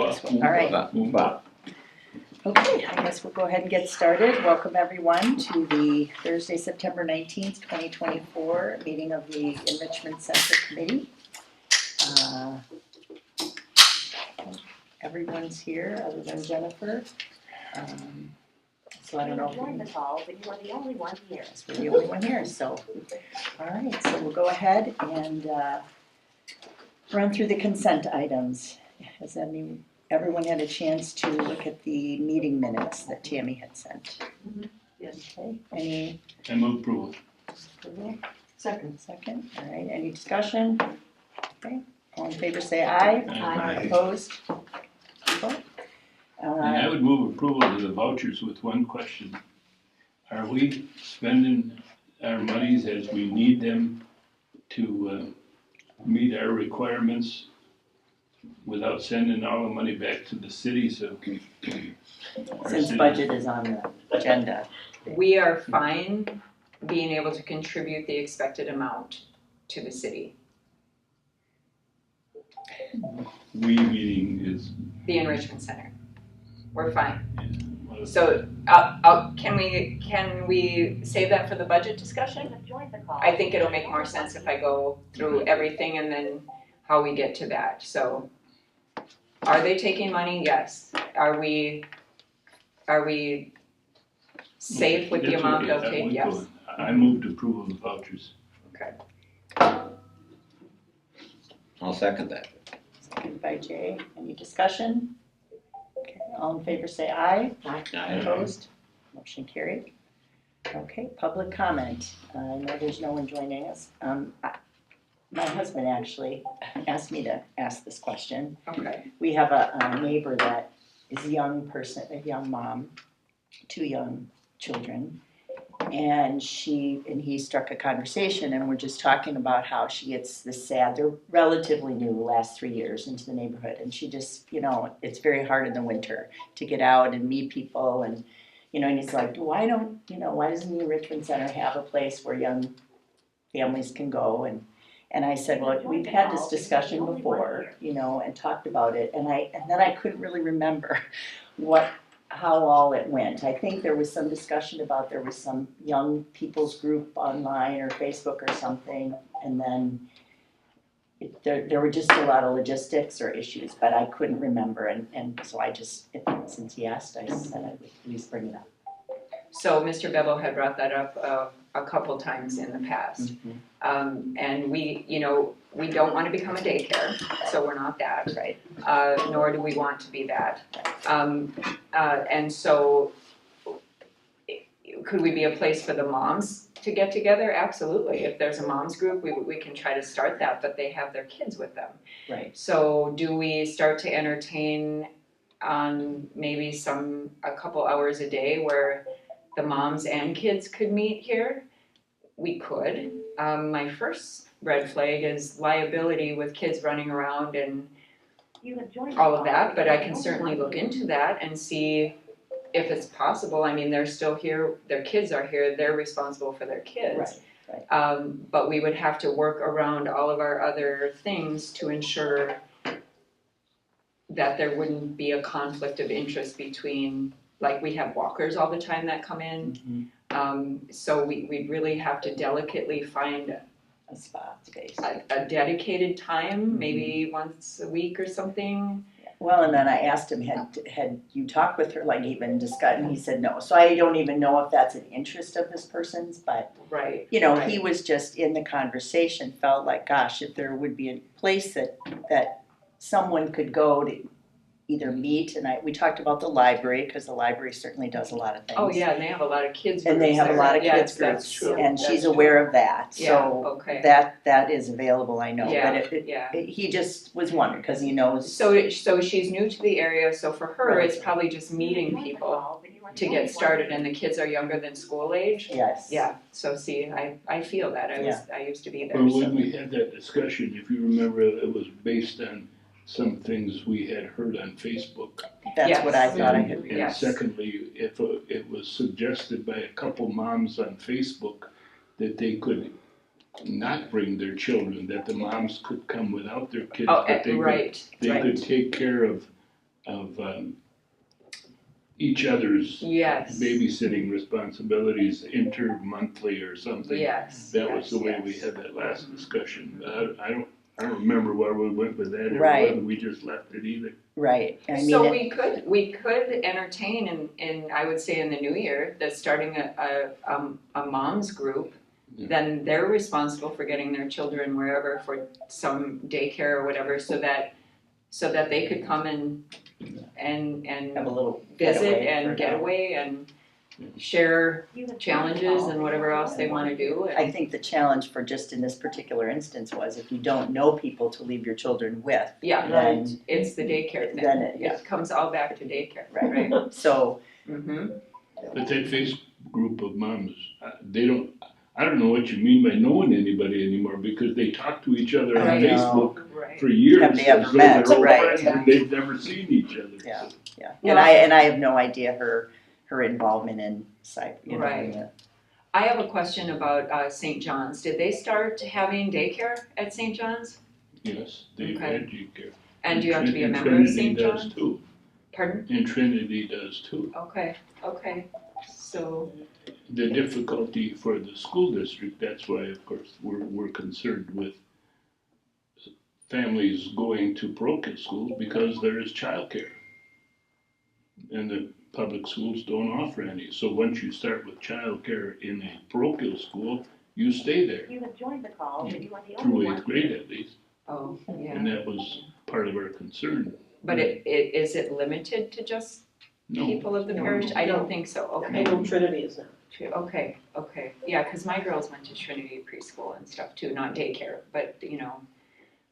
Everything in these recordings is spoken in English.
All right. Move up. Okay, I guess we'll go ahead and get started. Welcome everyone to the Thursday, September 19th, 2024 meeting of the Enrichment Center Committee. Everyone's here other than Jennifer. So I don't know. You joined the call, but you are the only one here. Yes, we're the only one here, so. All right, so we'll go ahead and run through the consent items. Has everyone had a chance to look at the meeting minutes that Tammy had sent? Yes. Okay, I move approval. approval? Second. Second, all right, any discussion? Okay, all in favor say aye. Aye. Opposed? Okay. And I would move approval of the vouchers with one question. Are we spending our monies as we need them to meet our requirements without sending all the money back to the city? So Since budget is on the agenda. We are fine being able to contribute the expected amount to the city. we meeting is. The Enrichment Center. We're fine. Well, So, can we save that for the budget discussion? You joined the call. I think it'll make more sense if I go through everything and then how we get to that. So, are they taking money? Yes. Are we safe with the that's amount okay. they'll take? Yes. I moved approval of the vouchers. Okay. I'll second that. Second by Jay, any discussion? Okay, all in favor say aye. Opposed? Motion carried. Okay, public comment. I know there's no one joining us. My husband actually asked me to ask this question. Okay. We have a neighbor that is a young person, a young mom, 2 young children. And he struck a conversation, and we're just talking about how she gets this sad, they're relatively new, the last 3 years into the neighborhood. And she just, it's very hard in the winter to get out and meet people. And, and he's like, why doesn't the Enrichment Center have a place where young families can go? And I said, well, we've had this discussion before, and talked about it. And then I couldn't really remember how all it went. I think there was some discussion about there was some young people's group online or Facebook or something, and then there were just a lot of logistics or issues, but I couldn't remember, and so I just, since he asked, I said I would at least bring it up. So Mr. Bevel had brought that up a couple times in the past. And we don't want to become a daycare, so we're not that. Right. Nor do we want to be that. And so could we be a place for the moms to get together? Absolutely. If there's a moms group, we can try to start that, but they have their kids with them. Right. So do we start to entertain on maybe a couple hours a day where the moms and kids could meet here? We could. My first red flag is liability with kids running around and You have joined all of that, but I can certainly look into that and see if it's possible. I mean, they're still here, their kids are here, they're responsible for their kids. Right. But we would have to work around all of our other things to ensure that there wouldn't be a conflict of interest between, like we have walkers all the time that come in. So we really have to delicately find A spot space. a dedicated time, maybe once a week or something. Well, and then I asked him, had you talked with her, like even discussed, and he said no. So I don't even know if that's an interest of this person's, but Right. he was just in the conversation, felt like, gosh, if there would be a place that someone could go to either meet, and we talked about the library, because the library certainly does a lot of things. Oh, yeah, and they have a lot of kids groups. And they have a there. lot of Yes, kids that's groups, true. and That's she's true. aware of that, Yeah, so okay. that is available, I know. Yeah, But yeah. he just was wondering, because he knows. So she's new to the area, so for her, Right. it's probably just meeting people to get started, and the kids are younger than school age. Yes. Yeah, so see, I feel that, I used to be there, Well, so. when we had that discussion, if you remember, it was based on some things we had heard on Facebook. That's what I Yes. thought I had read. And Yes. secondly, if it was suggested by a couple moms on Facebook that they could not bring their children, that the moms could come without their kids, Oh, but they right, could right. take care of of each other's Yes. babysitting responsibilities inter-monthly or something. Yes. That was yes, the way we yes. had that last discussion. I don't remember where we went with that or Right. whether we just left it either. Right, I mean. So we could entertain in I would say in the new year, that starting a mom's group, Yeah. then they're responsible for getting their children wherever for some daycare or whatever, so that they could come and Have a little visit getaway and for get now. away and share You have joined the challenges call, and but whatever you're else the they only want to one do. here. I think the challenge for just in this particular instance was if you don't know people to leave your children with, Yeah, then, it's the daycare thing. then it, It comes all back to daycare, right. right? So, Mm-hmm. But that Facebook group of moms, I don't know what you mean by knowing anybody anymore because they talk to each other on I know. Facebook Right. for years. Have they ever as though met? they're old Right. friends and they've never seen each other. Yeah. yeah, No. and I have no idea her involvement in Right. in it. I have a question about St. John's. Did they start having daycare at St. John's? Yes, they've Okay. had daycare. And do you have to be a And member of Trinity St. does John's? too. Pardon? And Trinity does too. Okay. So, The difficulty for the school district, that's why, of course, we're concerned with families going to parochial schools because there is childcare. And the public schools don't offer any. So once you start with childcare in a parochial school, you stay there You have joined the call, but you are the only through one 8th grade here. at least. oh, yeah. And that was part of our concern. But is it limited to just No, people of the No. parish? I don't think so. I Okay. know Trinity is now. Okay. Yeah, because my girls went to Trinity preschool and stuff too, not daycare, but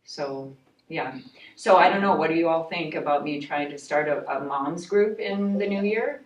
so, yeah. So I don't know, what do you all think about me trying to start a mom's group in the new year?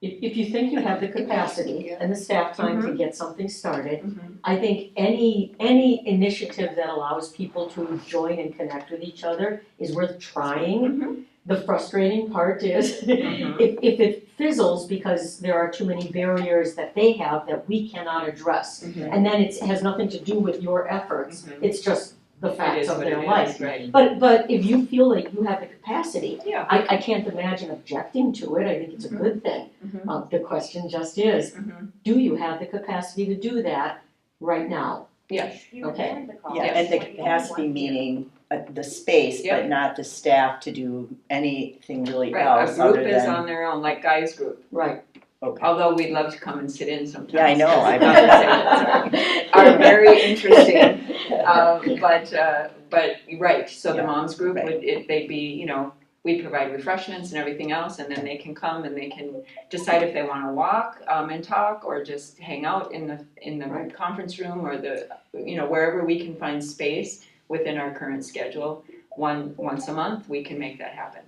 If you think you have the capacity and the staff time to get something started, Mhm. I think any initiative that allows people to join and connect with each other is worth trying. Mhm. The frustrating part is Mhm. if it fizzles because there are too many barriers that they have that we cannot address. Mhm. And then it has nothing to do with your efforts, Mhm. it's just the It facts is of what their it life. is, right? But if you feel like you have the capacity, Yeah. I can't imagine objecting to it, I think it's a good thing. Mhm. The question just is, Mhm. do you have the capacity to do that right now? Yes. You have Okay. joined the call, Yeah, but and the you are only capacity one here. meaning the space, Yep. but not the staff to do anything really Right, else a group other is than, on their own, like guys' group, Right. okay. although we'd love to come and sit in sometimes. Yeah, I know, I Are very interesting. But right, so the Yeah, moms group right. they'd be, we provide refreshments and everything else, and then they can come and they can decide if they wanna walk, and talk, or just hang out in the Right. conference room, or wherever we can find space within our current schedule. Once a month, we can make that happen.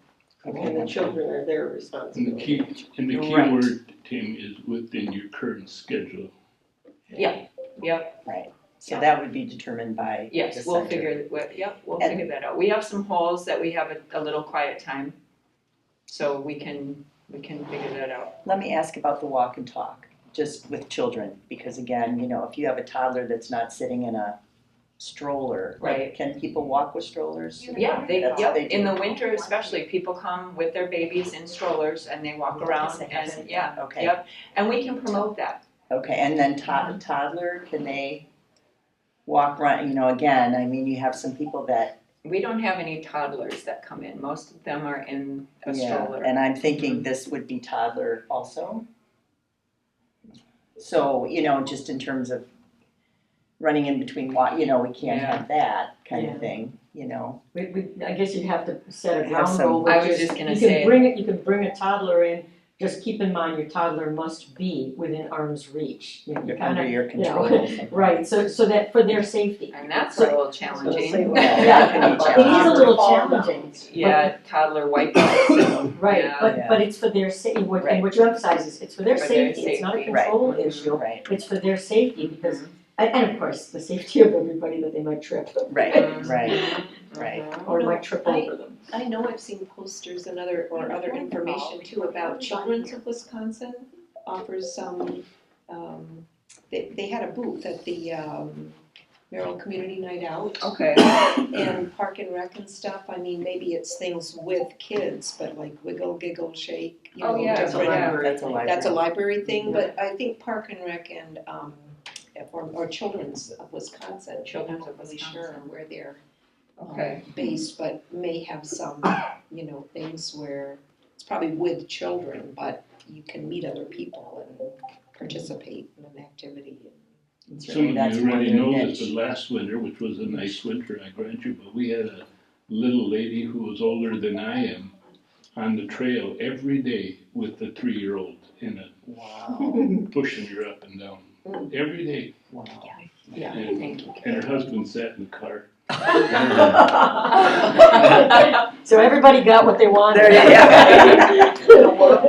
Okay, the children are their and the responsibility. key Right. word, Tim, is within your current schedule. So that would be determined by the Yes, we'll center. we'll And- figure that out. We have some holes that we have a little quiet time, so we can figure that out. Let me ask about the walk and talk, just with children, because again, if you have a toddler that's not sitting in a stroller, like, Right. can people walk with strollers? Yeah, That's what they in do. the winter especially, people come with their babies in strollers and they walk around and, Okay. and we can promote that. Okay, and then toddler, can they walk around, again, I mean, you have some people that, We don't have any toddlers that come in, most of them are in a yeah, stroller. and I'm thinking this would be toddler also. So, just in terms of running in between, we can't have that kind of Yeah. thing, I guess you'd have to set a Have ground some- rule, I which was is, just gonna you say- can bring a toddler in, just keep in mind your toddler must be within arm's reach. You You're kinda- under your you know, control. Right, so that for their safety. And that's a little challenging. That can be It is a challenging. little challenging. Yeah, toddler wipeouts. Right, Yeah. but it's for their and Right. what you emphasize is, it's for their For their safety, it's not a safety. control Right. issue, Right, it's for their safety, because, and of course, the safety of everybody that they might trip, right, Mhm. right. or might trip over them. I know I've seen posters and other information too about Children's of Wisconsin offers some, they had a booth at the Merrill Community Night Out. Okay. And Park and Rec and stuff, I mean, maybe it's things with kids, but like Wiggle, Giggle, Shake, you know, Oh, yeah, That's a different. library. That's a library. That's a library thing, but I think Park and Rec and, or Children's of Wisconsin, Children's I'm of not really sure Wisconsin. where they're Okay. based, but may have some, you know, things where it's probably with children, but you can meet other people and participate in an activity. And Some certainly of that's you more already their know this, niche. but last winter, which was a nice winter, I grant you, but we had a little lady who was older than I am on the trail every day with the 3-year-old in it, Wow. pushing her up and down, every day. Wow. Yeah, And- thank you. And her husband sat in the car. So everybody got what they wanted. There you go.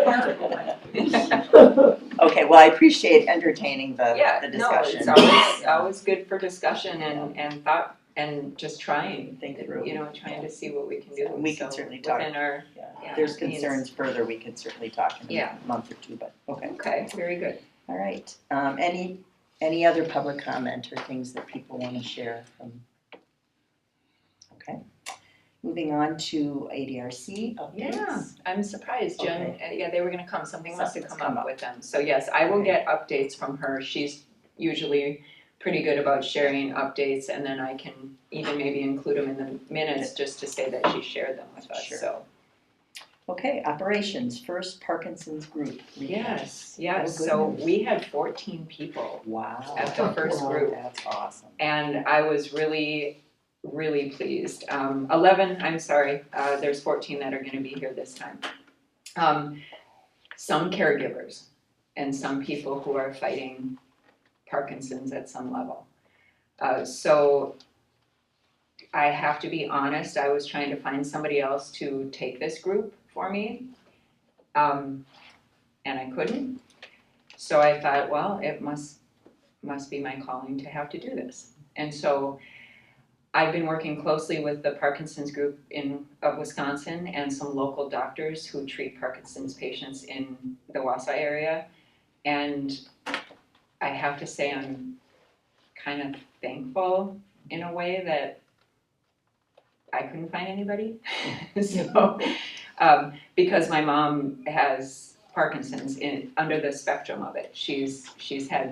Okay, well, I appreciate entertaining the Yeah, the no, discussion. it's always good for discussion and thought and just trying, Think through. you know, trying to see what we can do. We can So certainly talk. within our, Yeah. yeah, If there's means. concerns further, we can certainly talk in Yeah. a month or two, but, okay. Okay, very good. All right. Any other public comment or things that people want to share from? Okay. Moving on to ADRC updates. Yeah, I'm surprised, Jen, yeah, they were gonna come, something must have Something's come come up up. with them. So yes, I will get updates from her. She's usually pretty good about sharing updates, and then I can even maybe include them in the minutes just to say that she shared them with us, Sure. so. Okay, operations, first Parkinson's group. Yes, Oh, so goodness. we had 14 people, Wow. At the first group. That's awesome. and I was really, really pleased. 11, I'm sorry, there's 14 that are gonna be here this time. Some caregivers and some people who are fighting Parkinson's at some level. So I have to be honest, I was trying to find somebody else to take this group for me. And I couldn't. So I thought, well, it must be my calling to have to do this. And so I've been working closely with the Parkinson's group of Wisconsin and some local doctors who treat Parkinson's patients in the Wausau area. And I have to say I'm kind of thankful in a way that I couldn't find anybody. So, because my mom has Parkinson's under the spectrum of it. She's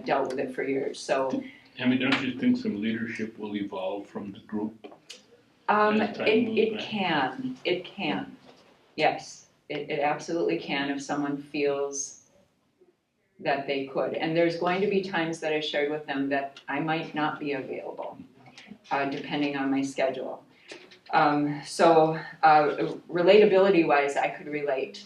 dealt with it for years. So I mean, don't you think some leadership will evolve from the group? As time moves it by? can, yes, it absolutely can if someone feels that they could. And there's going to be times that I shared with them that I might not be available, depending on my schedule. So relatability wise, I could relate.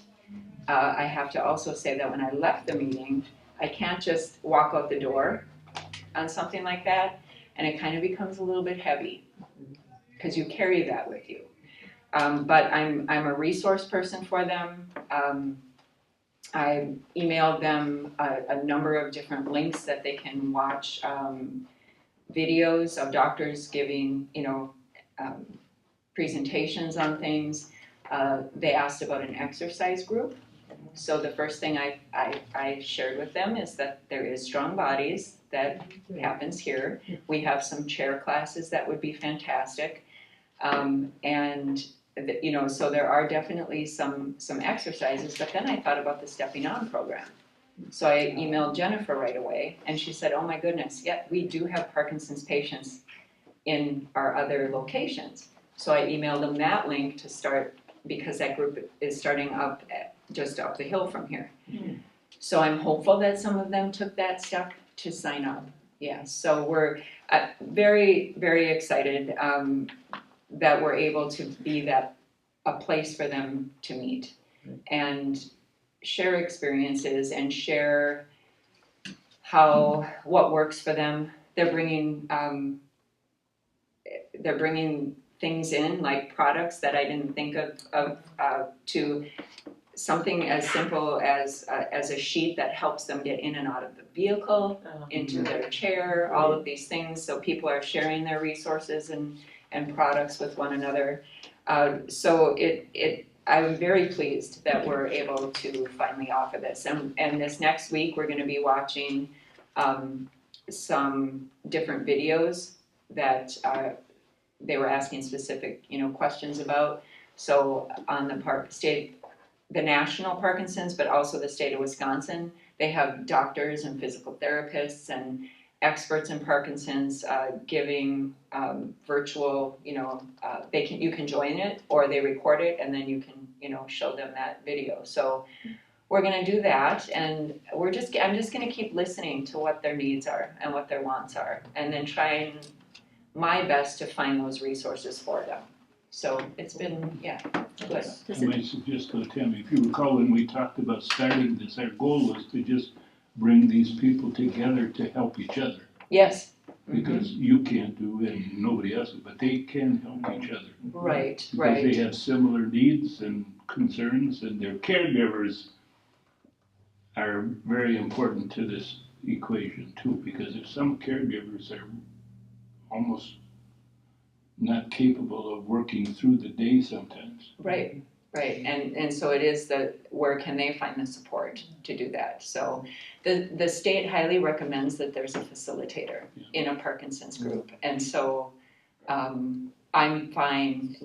I have to also say that when I left the meeting, I can't just walk out the door on something like that, and it kind of becomes a little bit heavy because you carry that with you. But I'm a resource person for them. I emailed them a number of different links that they can watch videos of doctors giving, presentations on things. They asked about an exercise group. So the first thing I shared with them is that there is Strong Bodies that happens here. We have some chair classes that would be fantastic. So there are definitely some exercises, but then I thought about the Stepping On program. So I emailed Jennifer right away, and she said, oh my goodness, yeah, we do have Parkinson's patients in our other locations. So I emailed them that link to start, because that group is starting up just up the hill from here. So I'm hopeful that some of them took that step to sign up. Yeah, so we're very, very excited that we're able to be a place for them to meet and share experiences and share what works for them. They're bringing things in, like products that I didn't think of to something as simple as a sheet that helps them get in and out of the vehicle, into their chair, all of these things. So people are sharing their resources and products with one another. So I'm very pleased that we're able to finally offer this. And this next week, we're going to be watching some different videos that they were asking specific, questions about. So on the national Parkinson's, but also the state of Wisconsin, they have doctors and physical therapists and experts in Parkinson's giving virtual, you can join it or they record it and then you can, show them that video. So we're gonna do that and I'm just gonna keep listening to what their needs are and what their wants are and then trying my best to find those resources for them. So it's been, good. I might suggest to Tammy, if you recall when we talked about starting this, our goal was to just bring these people together to help each other. Yes. Because you can't do it and nobody else, but they can help each other. Right, Because they have similar needs and concerns and their caregivers are very important to this equation too, because if some caregivers are almost not capable of working through the day sometimes. Right. And so it is where can they find the support to do that? So the state highly recommends that there's a facilitator in a Parkinson's group. And so I'm fine,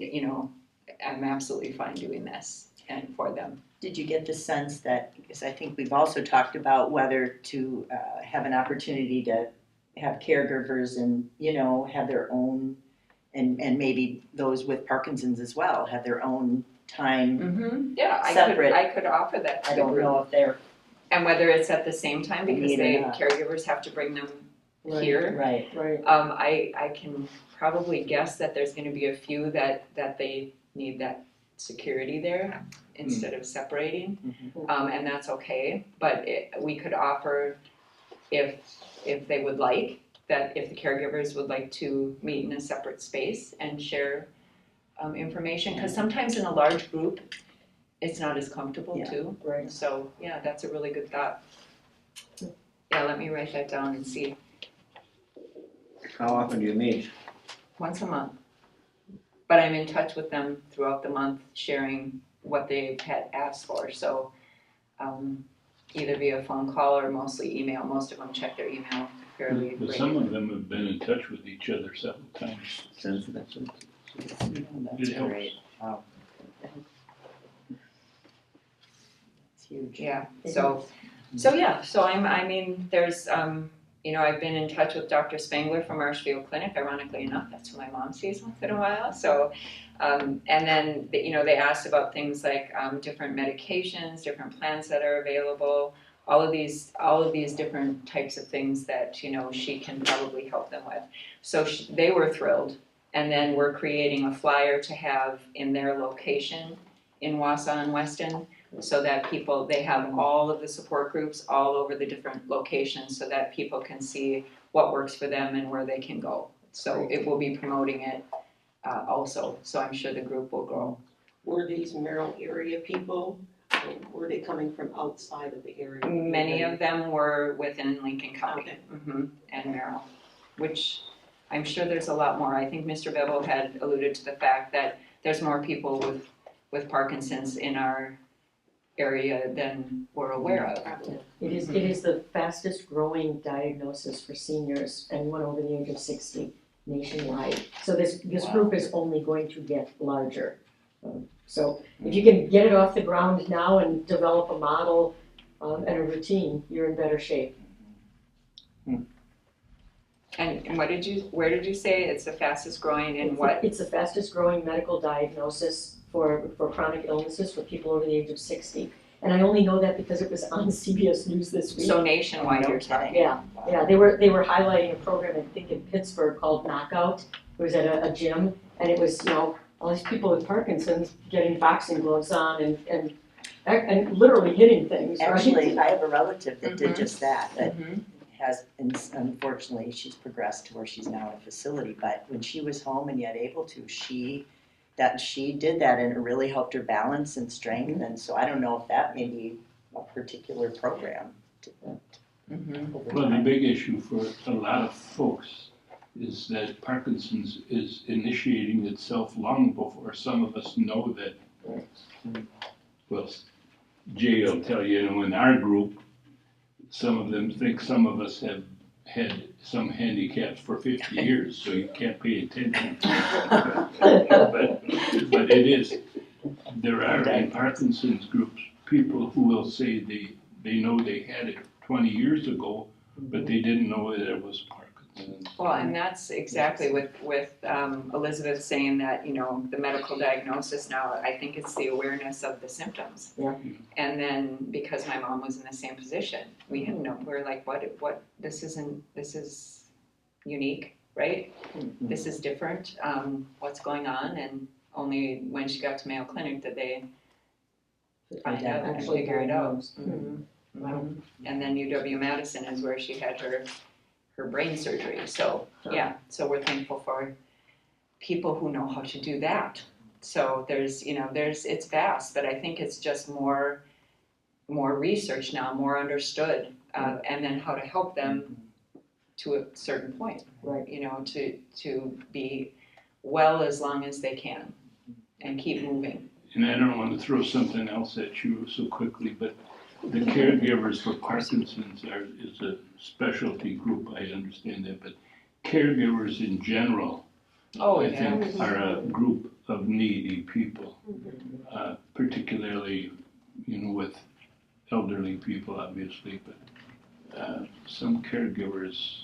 I'm absolutely fine doing this and for them. Did you get the sense that, because I think we've also talked about whether to have an opportunity to have caregivers and, have their own, and maybe those with Parkinson's as well, have their own time Yeah, separate. I could offer that to I the don't group. know if they're And whether it's at the same time because Need or they not. caregivers have to bring them Right. here. right. Right. I can probably guess that there's gonna be a few that they need that security there instead of separating. And that's okay, but we could offer if they would like, that if the caregivers would like to meet in a separate space and share information, because sometimes in a large group, it's not as comfortable Yeah. too. Right. So, yeah, that's a really good thought. Yeah, let me write that down and see, How often do you meet? once a month. But I'm in touch with them throughout the month, sharing what they've had asked for, so either via phone call or mostly email. Most of them check their email fairly But some regularly. of them have been in touch with each other several times. Since That's It helps. great. Wow. It's huge. Yeah, so there's, I've been in touch with Dr. Spangler from Marshfield Clinic, ironically enough, that's who my mom sees once in a while, so, and then, they asked about things like, different medications, different plans that are available, all of these different types of things that, she can probably help them with. So they were thrilled, and then we're creating a flyer to have in their location in Wausau and Weston, so that they have all of the support groups all over the different locations so that people can see what works for them and where they can go. So it will be promoting it also, so I'm sure the group will grow. Were these Merrill area people? Were they coming from outside of the area? Many of them were within Lincoln County. Okay. And Merrill, which I'm sure there's a lot more. I think Mr. Bevel had alluded to the fact that there's more people with Parkinson's in our area than we're aware of. It is the fastest growing diagnosis for seniors, anyone over the age of 60 nationwide. So this group is only going to get larger. So if you can get it off the ground now and develop a model and a routine, you're in better shape. And where did you say it's the fastest growing in what? It's the fastest growing medical diagnosis for chronic illnesses for people over the age of 60. And I only know that because it was on CBS News this week. So nationwide you're talking? Yeah, they were highlighting a program, I think in Pittsburgh, called Knockout. It was at a gym, and it was, all these people with Parkinson's getting boxing gloves on and literally hitting things, right? Actually, I have a relative that did Mhm. just that Mm-hmm. has, and unfortunately, she's progressed to where she's now in a facility, but when she was home and yet able to, she did that and it really helped her balance and strength, and so I don't know if that may be a particular program over Well, the time. big issue for a lot of folks is that Parkinson's is initiating itself long before some of us know that. Well, Jay will tell you, in our group, some of them think some of us have had some handicaps for 50 years, so you can't pay attention. But it is, there are in Parkinson's groups, people who will say they know they had it 20 years ago, but they didn't know that it was Parkinson's. Well, and that's exactly with Elizabeth saying that, you know, the medical diagnosis now, I think it's the awareness of the symptoms. Yeah. And then because my mom was in the same position, we had no, we're like, what, this is unique, right? This is different, what's going on? And only when she got to Mayo Clinic did they find out and Actually figure it out. diagnosed. Wow. And then UW-Madison is where she had her brain surgery. So, yeah, so we're thankful for people who know how to do that. So there's, you know, it's vast, but I think it's just more research now, more understood, and then how to help them to a certain point, Right. you know, to be well as long as they can and keep moving. And I don't want to throw something else at you so quickly, but the caregivers for Parkinson's is a specialty group, I understand that, but caregivers in general, I think, are a group of needy people, particularly, you know, with elderly people, obviously, but some caregivers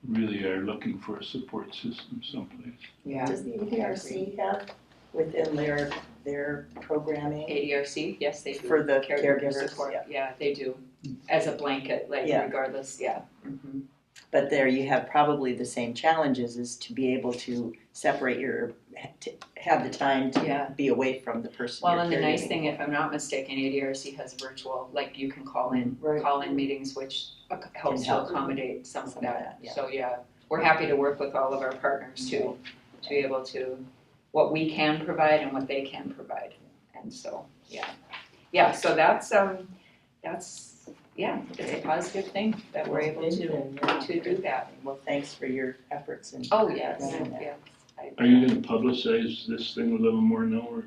really are looking for a support system someplace. Yeah. Does the ADRC have within their programming ADRC, yes, they do. for the Caregiver caregivers? support, Yeah. yeah, they do, as a blanket, like Yeah. regardless, yeah. Mhm. But there you have probably the same challenges, is to be able to separate to have the time Yeah. to be away from the person Well, you're and the nice caregiving thing, for. if I'm not mistaken, ADRC has virtual, like you can call in Right. meetings, which helps to help. accommodate some of Some of that. that, yeah. So, yeah, we're happy to work with all of our partners to be able to, what we can provide and what they can provide. And so, yeah. Yeah, so that's, yeah, it's a positive thing that we're able to do that. Well, thanks for your efforts and. Oh, yes, running that. yes. Are you going to publicize this thing a little more now, or?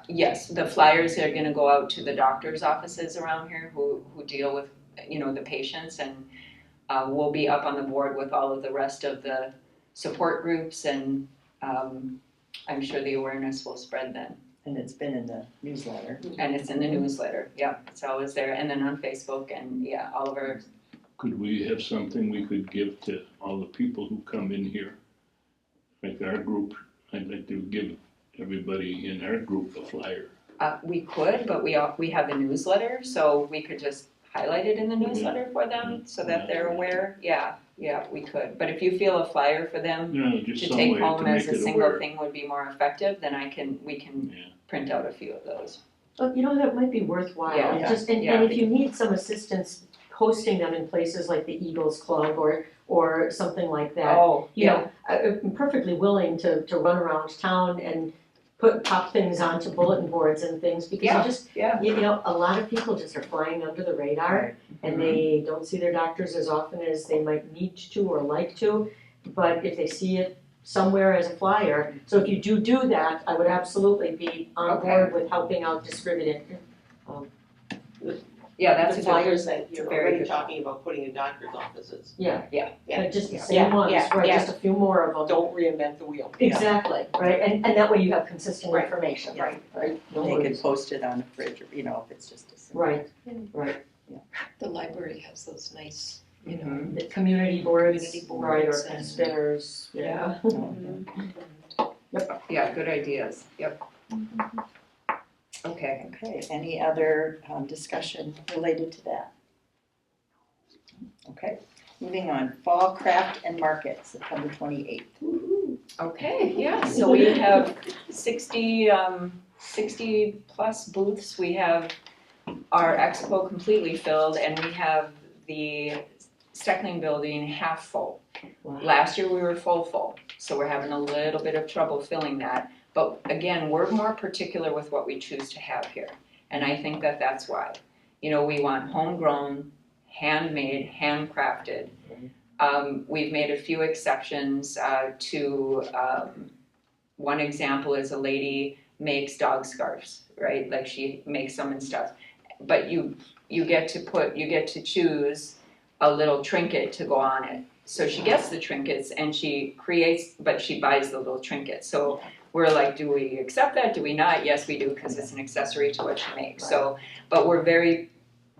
Yes, the flyers are gonna go out to the doctor's offices around here who deal with, you know, the patients, and we'll be up on the board with all of the rest of the support groups, and I'm sure the awareness will spread then. And it's been in the newsletter. And it's in the newsletter, yeah, it's always there, and then on Facebook, and yeah, all of our, Could we have something we could give to all the people who come in here? Like our group, I'd like to give everybody in our group a flyer. we could, but we have the newsletter, so we could just highlight it in the newsletter for them, so that they're aware, yeah, we could. But if you feel a flyer for them You know, just to some way take to home make as a it single aware. thing would be more effective, then we can Yeah. print out a few of those. But you know, that might be worthwhile, Yeah. just, and Yeah. if you need some assistance posting them in places like the Eagles Club or something like that, Oh, you know, I'm perfectly willing to run around town and pop things onto bulletin boards and things, because Yeah. you just, yeah, you know, a lot of people just are flying under the radar, and they don't see their doctors as often as they might need to or like to, but if they see it somewhere as a flyer, so if you do that, I would absolutely be on Okay. board with helping out distribute it. yeah, that's The a flyers that you're very already good- talking about putting in doctor's offices. Yeah. Yeah. Just the Yeah. same ones, Yeah. right, Yeah. just a few more of them. Don't reinvent the wheel. Exactly, right, and that way you have consistent Right. information, right, no They could worries. post it on the fridge, or, you know, if it's just a simple. Right, right, The library has those nice, you know, Mhm. the community boards, Community right, or boards pen and- spinners, yeah. Yeah, good ideas, yep. Okay, Okay, any other discussion related to that? Okay, moving on, Fall Craft and Market, September 28th. okay, yeah, so we have 60 plus booths, we have our expo completely filled, and we have the Steckling building half full. Wow. Last year we were full, so we're having a little bit of trouble filling that. But again, we're more particular with what we choose to have here. And I think that that's why. You know, we want homegrown, handmade, handcrafted. We've made a few exceptions to, one example is a lady makes dog scarves, right? Like she makes them and stuff. But you get to choose a little trinket to go on it. So she gets the trinkets and she creates, but she buys the little trinkets. So we're like, do we accept that? Do we not? Yes, we do, because it's an accessory to what she makes. So, but we're very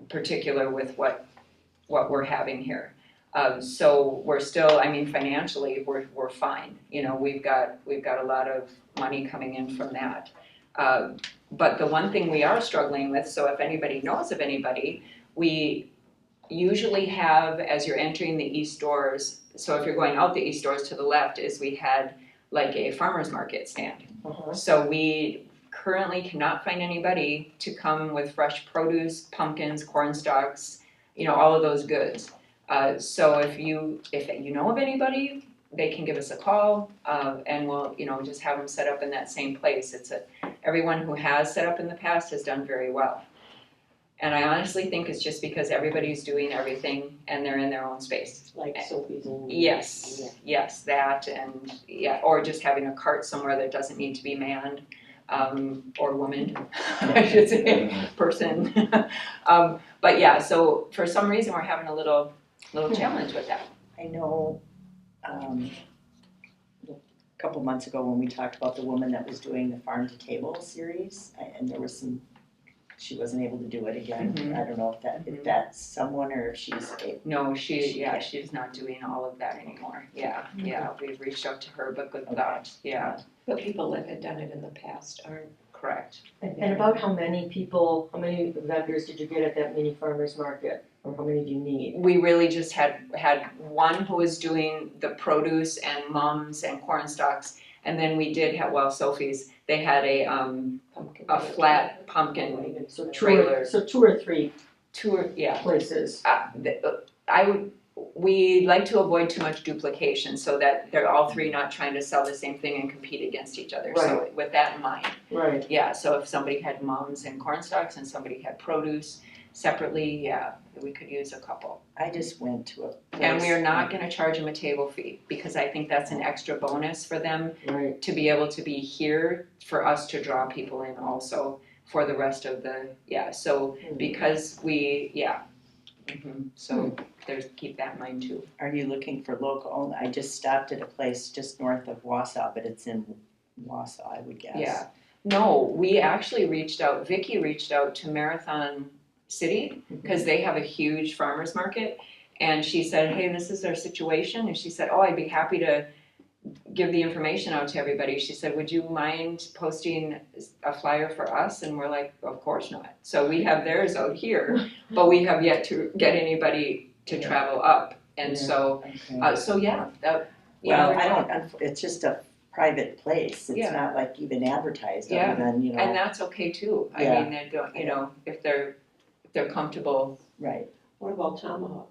particular with what we're having here. So we're still, I mean, financially, we're fine. You know, we've got a lot of money coming in from that. But the one thing we are struggling with, so if anybody knows of anybody, we usually have, as you're entering the east doors, so if you're going out the east doors to the left, is we had like a farmer's market stand. So we currently cannot find anybody to come with fresh produce, pumpkins, corn stalks, you know, all of those goods. So if you know of anybody, they can give us a call, and we'll, you know, just have them set up in that same place. Everyone who has set up in the past has done very well. And I honestly think it's just because everybody's doing everything and they're in their own space. Like Sophie's and. Yes, that, and or just having a cart somewhere that doesn't need to be manned, or woman, I should say, person. But yeah, so for some reason we're having a little challenge with that. I know, a couple months ago when we talked about the woman that was doing the farm to table series, and there was she wasn't able to do it again. I don't know if that's someone or if she's. No, she's not doing all of that anymore. Yeah, we've reached out to her, but good thought, yeah. The people that had done it in the past aren't. Correct. And about how many vendors did you get at that mini farmer's market? Or how many do you need? We really just had one who was doing the produce and mums and corn stalks, and then we did have, Sophie's, they had a flat pumpkin So trailer. two or three Yeah. places. We like to avoid too much duplication so that they're all three not trying to sell the same thing and compete against each other. So with that in mind, Right. yeah, so if somebody had mums and corn stalks and somebody had produce separately, we could use a couple. I just went to a place. And we are not gonna charge them a table fee, because I think that's an extra bonus for them Right. to be able to be here, for us to draw people in also for the rest of the, so because so there's, keep that in mind too. Are you looking for local? I just stopped at a place just north of Wausau, but it's in Wausau, I would guess. Yeah. No, we actually Vicky reached out to Marathon City, because they have a huge farmer's market, and she said, hey, this is our situation, and she said, oh, I'd be happy to give the information out to everybody. She said, would you mind posting a flyer for us? And we're like, of course not. So we have theirs out here, but we have yet to get anybody to travel up, and so it's just a private place. It's not like even advertised other than, you know. And that's okay too. I mean, they don't, you know, if they're comfortable. Right. What about Tomahawk?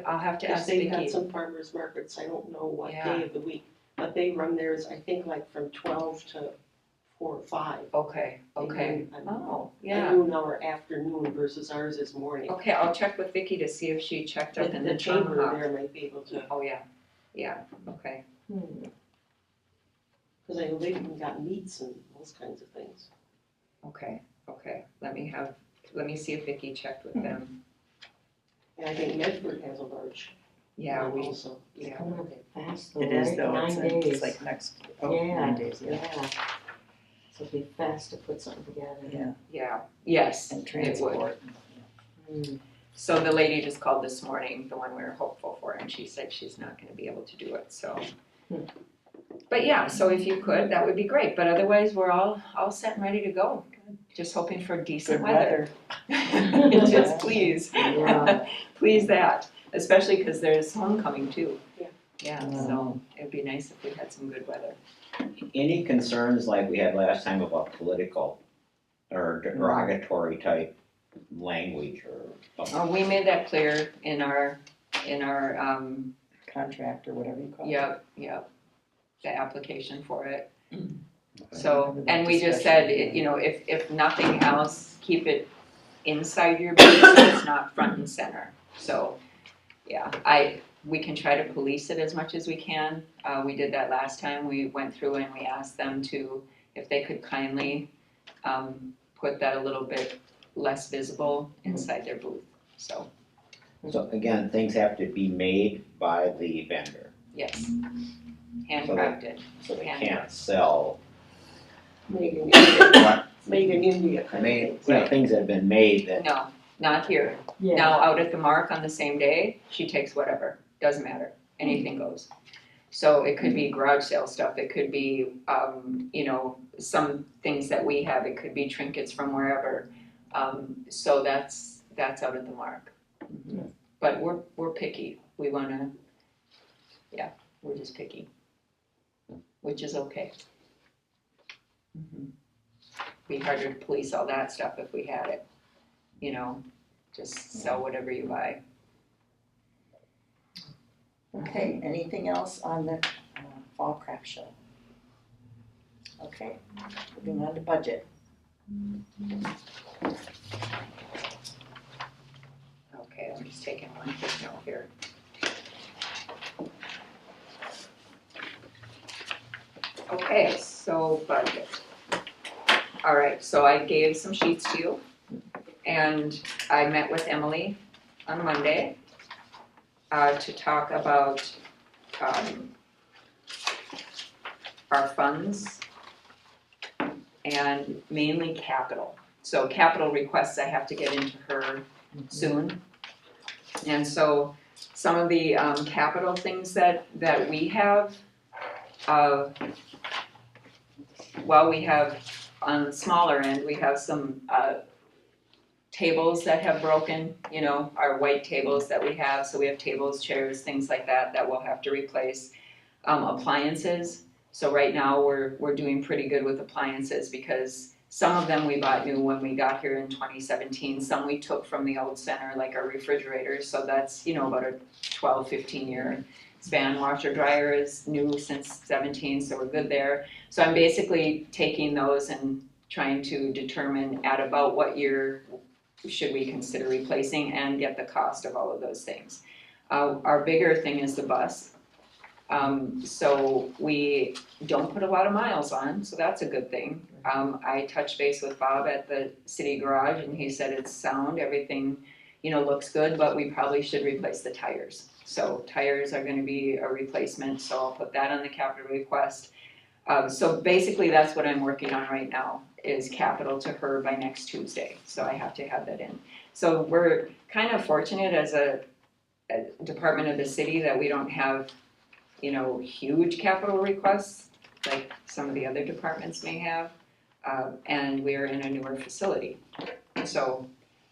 I'll have to ask They've Vicki. had some farmers markets, I don't know what Yeah. day of the week, but they run theirs, I think, like from 12 to 4 or 5. Okay. They run Oh, a yeah. noon hour afternoon versus ours is morning. Okay, I'll check with Vicki to see if she checked up in The the chamber Tomahawk. there might be able to, Oh, yeah, okay. because I know they've even got meats and those kinds of things. Okay. Let me see if Vicki checked with them. And I think Medford has a large Yeah, one also. yeah. Coming up fast though, It is right? though. 9 days. It's like next, 9 days, Yeah. So it'd be fast to put something together. Yeah, yes, And it would. transport. So the lady just called this morning, the one we were hopeful for, and she said she's not gonna be able to do it, so. But yeah, so if you could, that would be great, but otherwise, we're all set and ready to go. Just hoping for decent Good weather. weather. Just please, Yeah. please that, especially because there's homecoming too. Yeah. Yeah, so it'd be nice if we had some good weather. Any concerns like we had last time about political or derogatory type language or something? We made that clear in our Contract or whatever you call it. Yep, the application for it. Okay. So, and we just said, you know, if nothing else, keep it inside your booth so it's not front and center. So, we can try to police it as much as we can. We did that last time. We went through and we asked them if they could kindly put that a little bit less visible inside their booth. So, So again, things have to be made by the vendor, Yes. Handcrafted. so they can't sell, Made in India, what, made in India kind of made, thing. things that have been made that, No, not here. Yeah, Now, out at the Mark on the same day, she takes whatever, doesn't matter, anything goes. So it could be garage sale stuff, it could be, some things that we have, it could be trinkets from wherever. So that's out at the Mark. But we're picky, we wanna, we're just picky, which is okay. Be harder to police all that stuff if we had it, just sell whatever you buy. Okay, anything else on the fall craft show? Okay, moving on to budget. Okay, I'm just taking one quick note here. Okay, so budget. All right, so I gave some sheets to you, and I met with Emily on Monday to talk about our funds and mainly capital. So capital requests I have to get into her soon. And so some of the capital things that we have, we have on the smaller end, we have some tables that have broken, our white tables that we have. So we have tables, chairs, things like that we'll have to replace. Appliances. So right now we're doing pretty good with appliances because some of them we bought new when we got here in 2017. Some we took from the old center, like our refrigerators. So that's, about a 12, 15 year span. Washer dryer is new since 17, so we're good there. So I'm basically taking those and trying to determine at about what year should we consider replacing and get the cost of all of those things. Our bigger thing is the bus. So we don't put a lot of miles on, so that's a good thing. I touched base with Bob at the city garage and he said it's sound, everything, looks good, but we probably should replace the tires. So tires are gonna be a replacement, so I'll put that on the capital request. So basically that's what I'm working on right now, is capital to her by next Tuesday, so I have to have that in. So we're kind of fortunate as a department of the city that we don't have huge capital requests like some of the other departments may have, and we're in a newer facility. So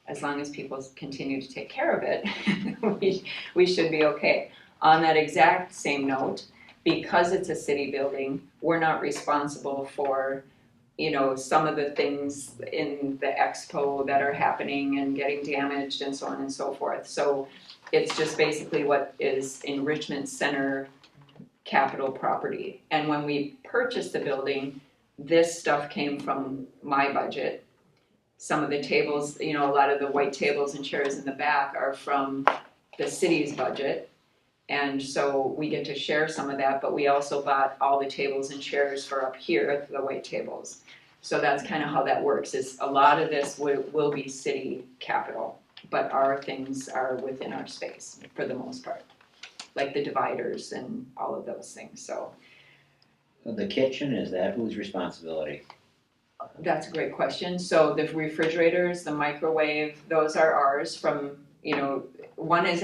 as long as people continue to take care of it, we should be okay. On that exact same note, because it's a city building, we're not responsible for some of the things in the expo that are happening and getting damaged and so on and so forth. So it's just basically what is Enrichment Center capital property. And when we purchased the building, this stuff came from my budget. Some of the tables, a lot of the white tables and chairs in the back are from the city's budget. And so we get to share some of that, but we also bought all the tables and chairs for up here, the white tables. So that's kind of how that works, is a lot of this will be city capital, but our things are within our space for the most part, like the dividers and all of those things. So the kitchen, is that whose responsibility? that's a great question. So the refrigerators, the microwave, those are ours from, one is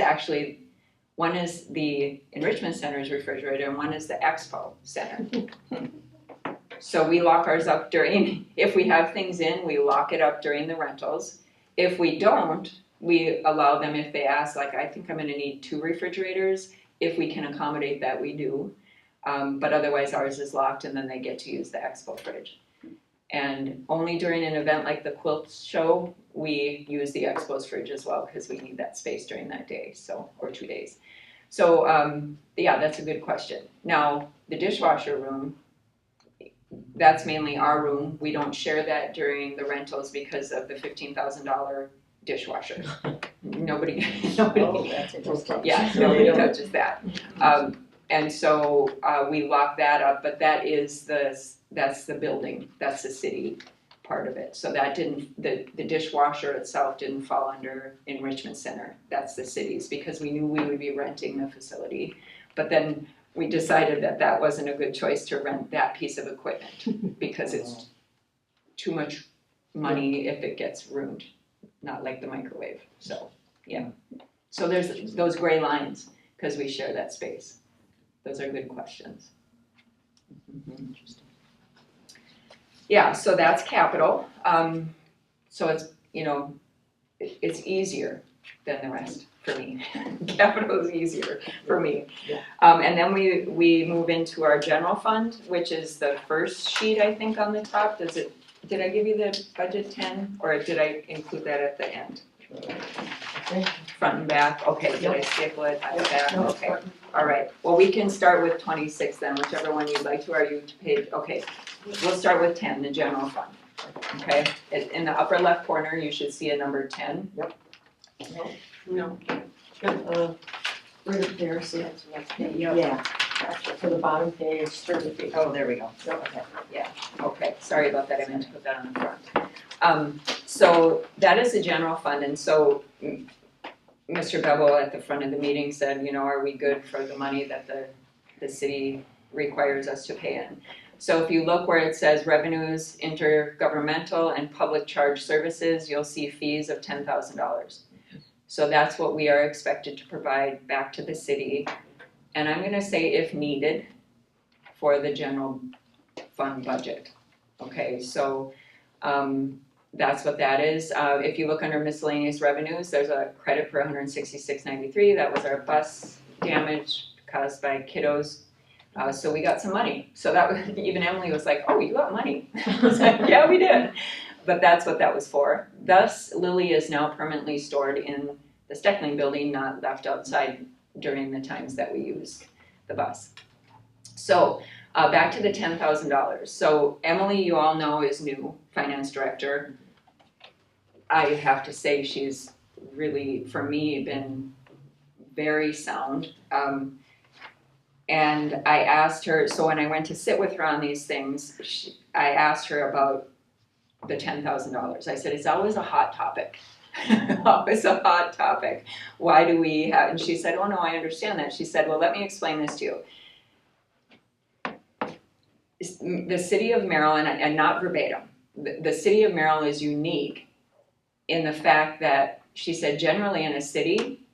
the Enrichment Center's refrigerator and one is the Expo Center. So we lock ours up if we have things in, we lock it up during the rentals. If we don't, we allow them, if they ask, like, I think I'm gonna need 2 refrigerators. If we can accommodate that, we do. But otherwise ours is locked and then they get to use the Expo fridge. And only during an event like the quilt show, we use the Expo's fridge as well because we need that space during that day, or 2 days. So yeah, that's a good question. Now, the dishwasher room, that's mainly our room. We don't share that during the rentals because of the $15,000 dishwasher. Nobody, Oh, that's interesting. yeah, nobody touches that. And so we lock that up, but that's the building, that's the city part of it. So that didn't, the dishwasher itself didn't fall under Enrichment Center. That's the city's, because we knew we would be renting the facility. But then we decided that that wasn't a good choice to rent that piece of equipment because it's too much money if it gets ruined, not like the microwave. So, yeah. So there's those gray lines because we share that space. Those are good questions. Yeah, so that's capital. So it's, you know, it's easier than the rest for me. Capital is easier for me. Yeah. And then we move into our general fund, which is the first sheet, I think, on the top. Did I give you the budget 10, or did I include that at the end? Front and back, okay, did I staple it at the back? No, Okay, all right. Well, we can start with 26 then, whichever one you'd like to. Are you to page, okay. We'll start with 10, the general fund, okay? In the upper left corner, you should see a number 10. No. Right up there, see? Yeah. Yeah, to the bottom page, Oh, there we go. Okay. Okay, sorry about that, I meant to put that on the front. So that is the general fund, and so Mr. Bevel at the front of the meeting said, you know, are we good for the money that the city requires us to pay in? So if you look where it says revenues, intergovernmental, and public charge services, you'll see fees of $10,000. So that's what we are expected to provide back to the city. And I'm gonna say if needed for the general fund budget. Okay, so that's what that is. If you look under miscellaneous revenues, there's a credit for $166.93. That was our bus damage caused by kiddos. So we got some money. So that was, even Emily was like, oh, you got money. I was like, yeah, we did. But that's what that was for. Thus, Lily is now permanently stored in the Steckling building, not left outside during the times that we use the bus. So back to the $10,000. So Emily, you all know, is new finance director. I have to say she's really, for me, been very sound. And I asked her, so when I went to sit with her on these things, I asked her about the $10,000. I said, it's always a hot topic. Always a hot topic. Why do we have, and she said, oh no, I understand that. She said, well, let me explain this to you. The city of Merrill, and not verbatim, the city of Merrill is unique in the fact that, she said, generally in a city,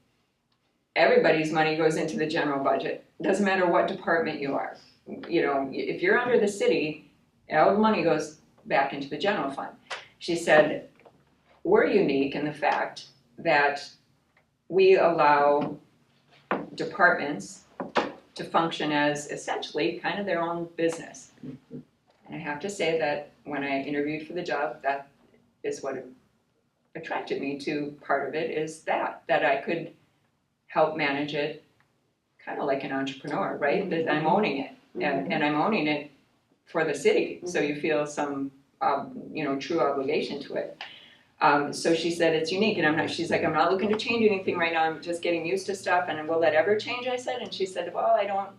everybody's money goes into the general budget. Doesn't matter what department you are. You know, if you're under the city, all the money goes back into the general fund. She said, we're unique in the fact that we allow departments to function as essentially kind of their own business. And I have to say that when I interviewed for the job, that is what attracted me to part of it, is that I could help manage it kind of like an entrepreneur, right? That I'm owning it, and I'm owning it for the city. So you feel some, true obligation to it. So she said it's unique, and she's like, I'm not looking to change anything right now. I'm just getting used to stuff, and will that ever change? I said, and she said, well, I don't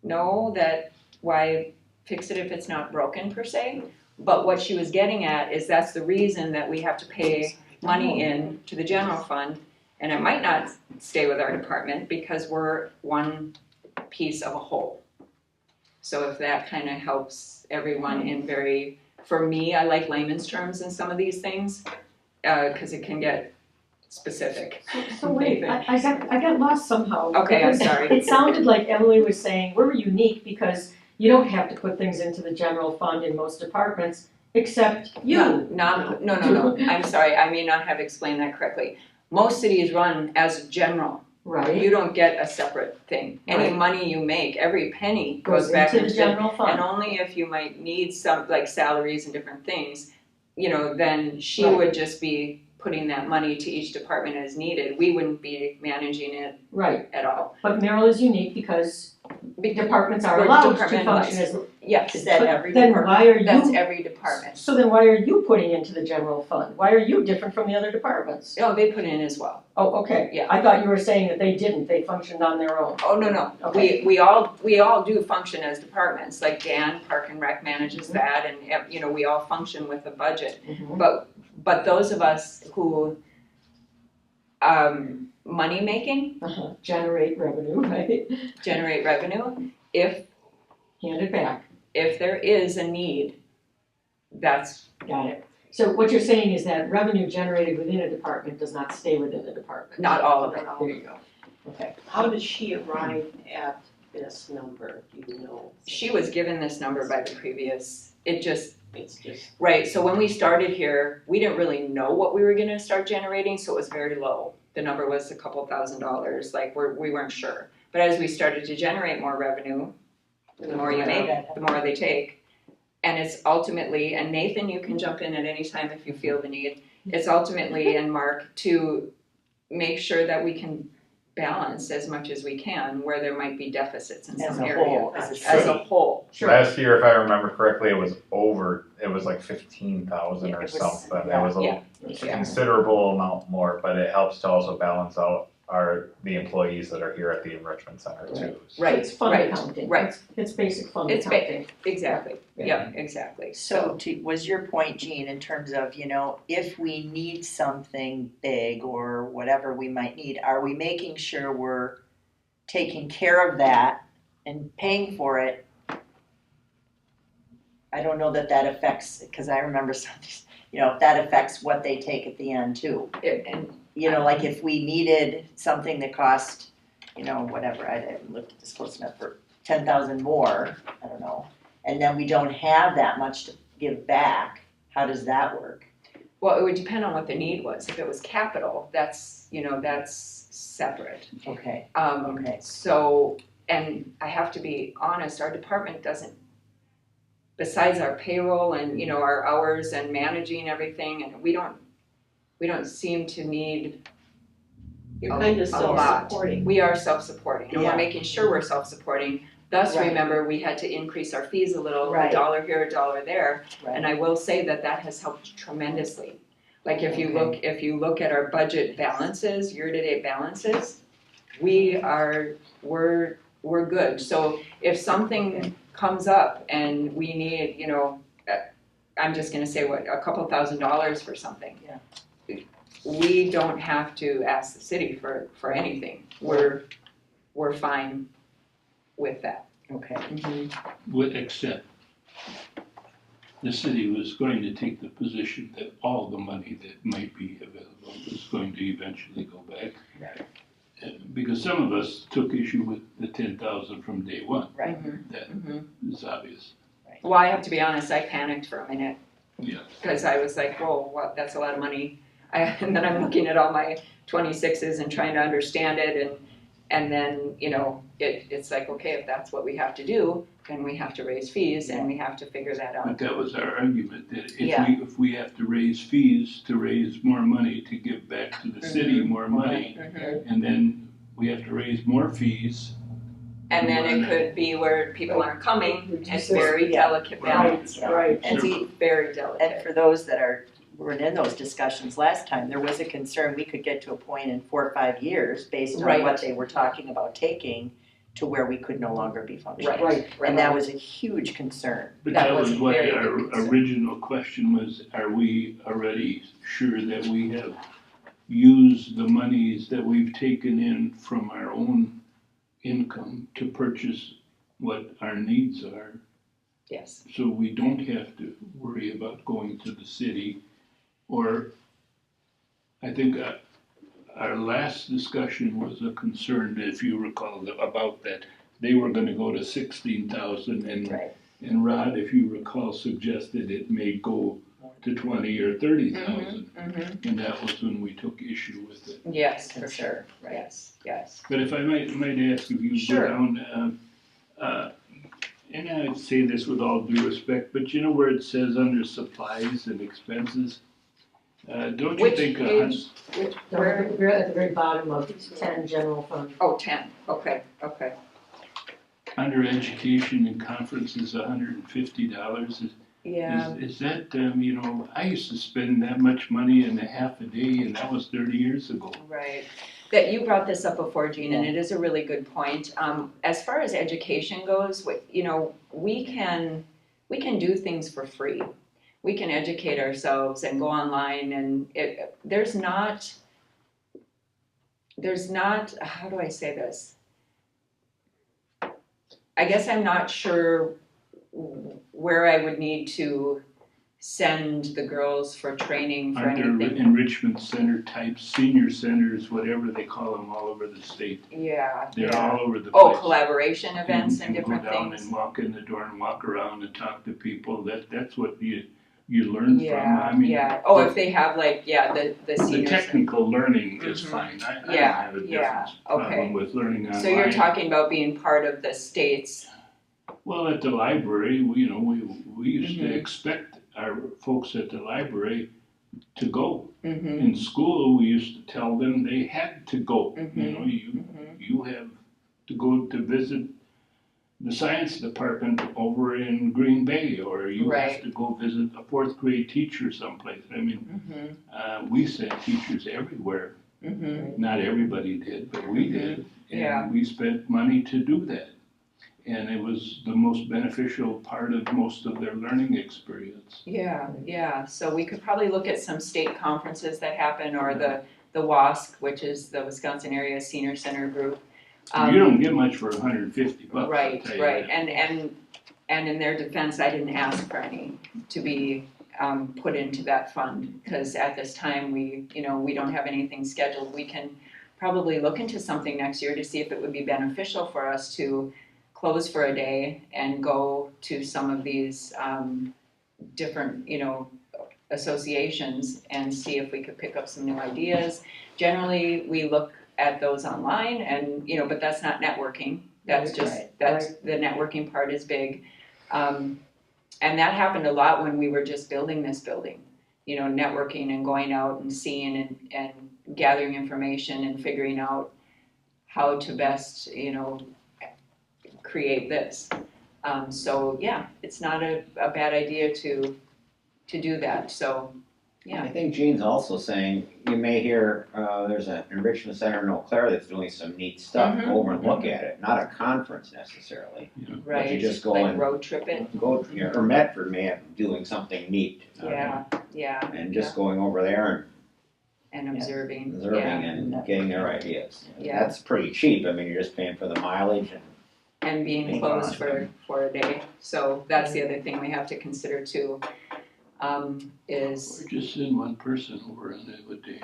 know that. Why fix it if it's not broken per se? But what she was getting at is that's the reason that we have to pay money in to the general fund. And it might not stay with our department because we're one piece of a whole. So if that kind of helps everyone in very, for me, I like layman's terms in some of these things because it can get specific. So wait, I got lost somehow. Okay, I'm because sorry. It sounded like Emily was saying we're unique because you don't have to put things into the general fund in most departments except you. No. I'm sorry, I may not have explained that correctly. Most cities run as general. Right. You don't get a separate thing. Any Right. money you make, every penny goes back into the general fund. and only if you might need some, like salaries and different things, then she Right. would just be putting that money to each department as needed. We wouldn't be managing it Right. at all. But Merrill is unique because departments are We're allowed to departmentalized. function as, Yes, Is that every then department? why are that's you, every department. so then why are you putting into the general fund? Why are you different from the other departments? Oh, they put in as well. Oh, okay. Yeah. I thought you were saying that they didn't, they functioned on their own. Oh, no, Okay. we all do function as departments, like Dan, Park and Rec manages that, and, you know, we all function with a budget. Mhm. But those of us who, money making, Generate revenue, right? generate revenue, if Hand it back. there is a need, that's, Got it. So what you're saying is that revenue generated within a department does not stay within the department? not all of it. There you go. Okay. How did she arrive at this number, do you know? She was given this number by the previous, It's just, right, so when we started here, we didn't really know what we were gonna start generating, so it was very low. The number was a couple $1,000s, like we weren't sure. But as we started to generate more revenue, the more you make, the more they take. And it's ultimately, and Nathan, you can jump in at any time if you feel the need, it's ultimately, and Mark, to make sure that we can balance as much as we can where there might be deficits in As some a area. whole, as a As a city. whole. Last year, if I remember correctly, it was like 15,000 Yeah, or it was- something. yeah. It was a Yeah. considerable amount more, but it helps to also balance out the employees that are here at the Enrichment Center too. So Right, it's fund right, accounting. right. It's basic fund It's accounting. Exactly, yeah, exactly. So was your point, Jean, in terms of, you know, if we need something big or whatever we might need, are we making sure we're taking care of that and paying for it? I don't know that affects, because I remember some, you know, if that affects what they take at the end too. And You know, like if we needed something that cost, you know, whatever, I haven't looked at this close enough, for 10,000 more, I don't know. And then we don't have that much to give back, how does that work? well, it would depend on what the need was. If it was capital, that's, you know, that's separate. Okay, Okay. So, and I have to be honest, our department doesn't, besides our payroll and, you know, our hours and managing everything, and we don't seem to need you're kind of a lot. self-supporting. We are self-supporting, and Yeah. we're making sure we're self-supporting. Thus, Right. remember, we had to increase our fees a little, Right. $1 here, $1 there. right. And I will say that has helped tremendously. Like if you look at our budget balances, year-to-date balances, we're good. So if something comes up and we need, you know, I'm just gonna say a couple $1,000s for something. Yeah. We don't have to ask the city for anything. We're fine with that. Okay, Except the city was going to take the position that all the money that might be available was going to eventually go back. Right. Because some of us took issue with the 10,000 from day one. right, That is obvious. Well, I have to be honest, I panicked for a minute. Yeah. Because I was like, whoa, what, that's a lot of money. And then I'm looking at all my 26s and trying to understand it, and then, you know, it's like, okay, if that's what we have to do, then we have to raise fees and we have to figure that But out. that was our argument, that Yeah. if we have to raise fees to raise more money to give back to the city more money, and then we have to raise more fees. And then it could be where people aren't coming, it's very delicate balance. Right. And It's see, very and delicate. for those that weren't in those discussions last time, there was a concern we could get to a point in 4 or 5 years based on Right. what they were talking about taking to where we could no longer be functioning. Right. And that was a huge concern. But That that was was a what very our big concern. original question was, are we already sure that we have used the monies that we've taken in from our own income to purchase what our needs are? Yes. So we don't have to worry about going to the city, or I think our last discussion was a concern, if you recall, about that. They were gonna go to 16,000 Right. and Rod, if you recall, suggested it may go to 20 or 30,000. And that was when we took issue with it. Yes, for sure, Right. yes. But if I might ask if you go Sure. down, and I say this with all due respect, but you know where it says under supplies and expenses? Don't you Which think? page? We're at the very bottom of 10 general fund. Oh, 10, okay. under education and conferences, $150. Yeah, Is that, you know, I used to spend that much money in a half a day, and that was 30 years ago. right. That you brought this up before, Jean, and it is a really good point. As far as education goes, you know, we can do things for free. We can educate ourselves and go online, and there's not, how do I say this? I guess I'm not sure where I would need to send the girls for training for Aren't there anything. enrichment center types, senior centers, whatever they call them, all over the state? Yeah, They're yeah. all over the place. Oh, collaboration events and different go down things. and walk in the door and walk around and talk to people. That's what you learn from. I mean, Yeah. Oh, if they have like, the the seniors. technical learning is Mhm. fine. I don't Yeah, have a yeah, problem okay. with learning online. So you're talking about being part of the state's. Well, at the library, we used to Mhm. expect our folks at the library to go. Mm-hmm. In school, we used to tell them they had to go. Mhm. You know, you have to go to visit the science department over in Green Bay, or you Right. have to go visit a fourth grade teacher someplace. I mean, Mm-hmm. we sent teachers everywhere. Mm-hmm. Not everybody did, but we did. And Yeah. we spent money to do that. And it was the most beneficial part of most of their learning experience. Yeah. So we could probably look at some state conferences that happen, or the WASC, which is the Wisconsin Area Senior Center Group. You don't get much for $150. Right, I'll tell you right. that. And in their defense, I didn't ask for any to be put into that fund, because at this time, we don't have anything scheduled. We can probably look into something next year to see if it would be beneficial for us to close for a day and go to some of these different, associations and see if we could pick up some new ideas. Generally, we look at those online, and but that's not networking. That's just the networking part is big. And that happened a lot when we were just building this building, networking and going out and seeing and gathering information and figuring out how to best, create this. So yeah, it's not a bad idea to do that. So yeah. I think Jean's also saying, you may hear, there's an enrichment center in Eau Claire that's doing some neat stuff. Mhm. Go over and look at it. Not a conference necessarily. Right. But you just go like and road trip it. go, or Medford may have doing something neat. Yeah. And just going over there And observing. and observing Yeah. and getting their ideas. Yeah. That's pretty cheap. I mean, you're just paying for the mileage And being Being closed gone. for a day. So that's the other thing we have to consider too. Is Or just send one person over on a day.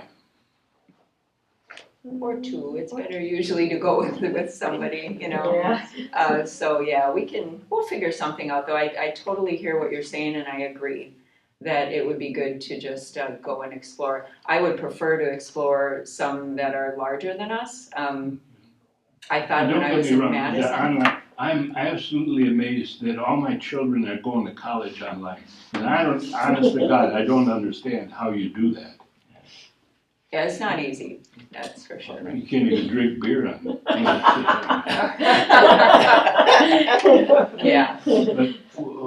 or two. It's better usually to go with somebody, Yeah. So yeah, we'll figure something out though. I totally hear what you're saying, and I agree that it would be good to just go and explore. I would prefer to explore some that are larger than us. I thought when I was in Madison. I'm absolutely amazed that all my children are going to college online. And I don't, honest to God, I don't understand how you do that. Yeah, it's not easy, that's for sure. You can't even drink beer on it. Yeah. But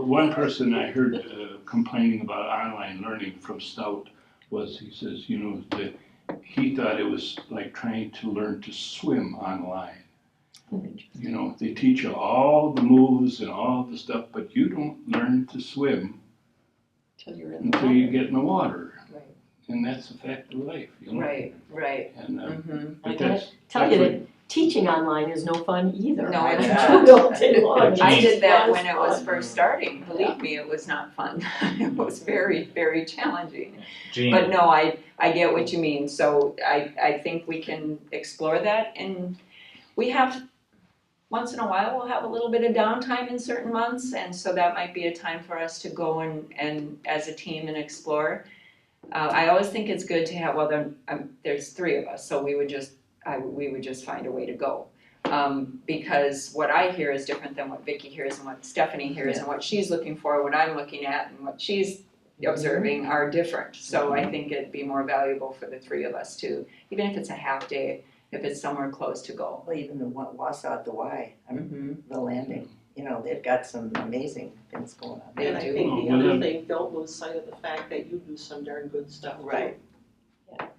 one person I heard complaining about online learning from Stout was, he says, that he thought it was like trying to learn to swim online. They teach you all the moves and all the stuff, but you don't learn to swim Till you're in the until water. you get in the water. Right. And that's the fact of life, Right. And, Mm-hmm. but I gotta that's, tell that's you what- that teaching online is no fun either. No, it's I've not. all day long. I did that It's when it was fun. first starting. Believe me, it was not fun. It was very, very challenging. Jean, But no, I get what you mean. So I think we can explore that, and we have, once in a while, we'll have a little bit of downtime in certain months, and so that might be a time for us to go and as a team and explore. I always think it's good to have, there's three of us, so we would just find a way to go. Because what I hear is different than what Vicki hears and what Stephanie hears and what she's looking for, what I'm looking at and what she's observing are different. So I think it'd be more valuable for the three of us to, even if it's a half day, if it's somewhere close to go. Well, even the Wausau at the Y, Mm-hmm. the landing, you know, they've got some amazing things going on. They And I do. think the Well, other then- thing, don't lose sight of the fact that you do some darn good stuff too. Right.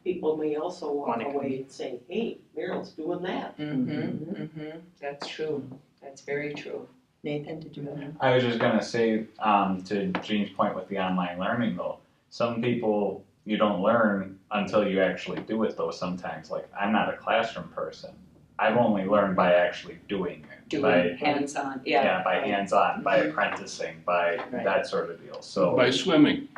People may also walk Wanna away and say, hey, Merrill's doing that. Mm-hmm, mm-hmm, that's true, that's very true. Nathan, did you have? I was just gonna say, to Jean's point with the online learning though, some people, you don't learn until you actually do it though sometimes, like, I'm not a classroom person. I've only learned by actually doing it. Doing hands-on, yeah. By hands-on, by apprenticing, by Right. that sort of deal, so. By swimming.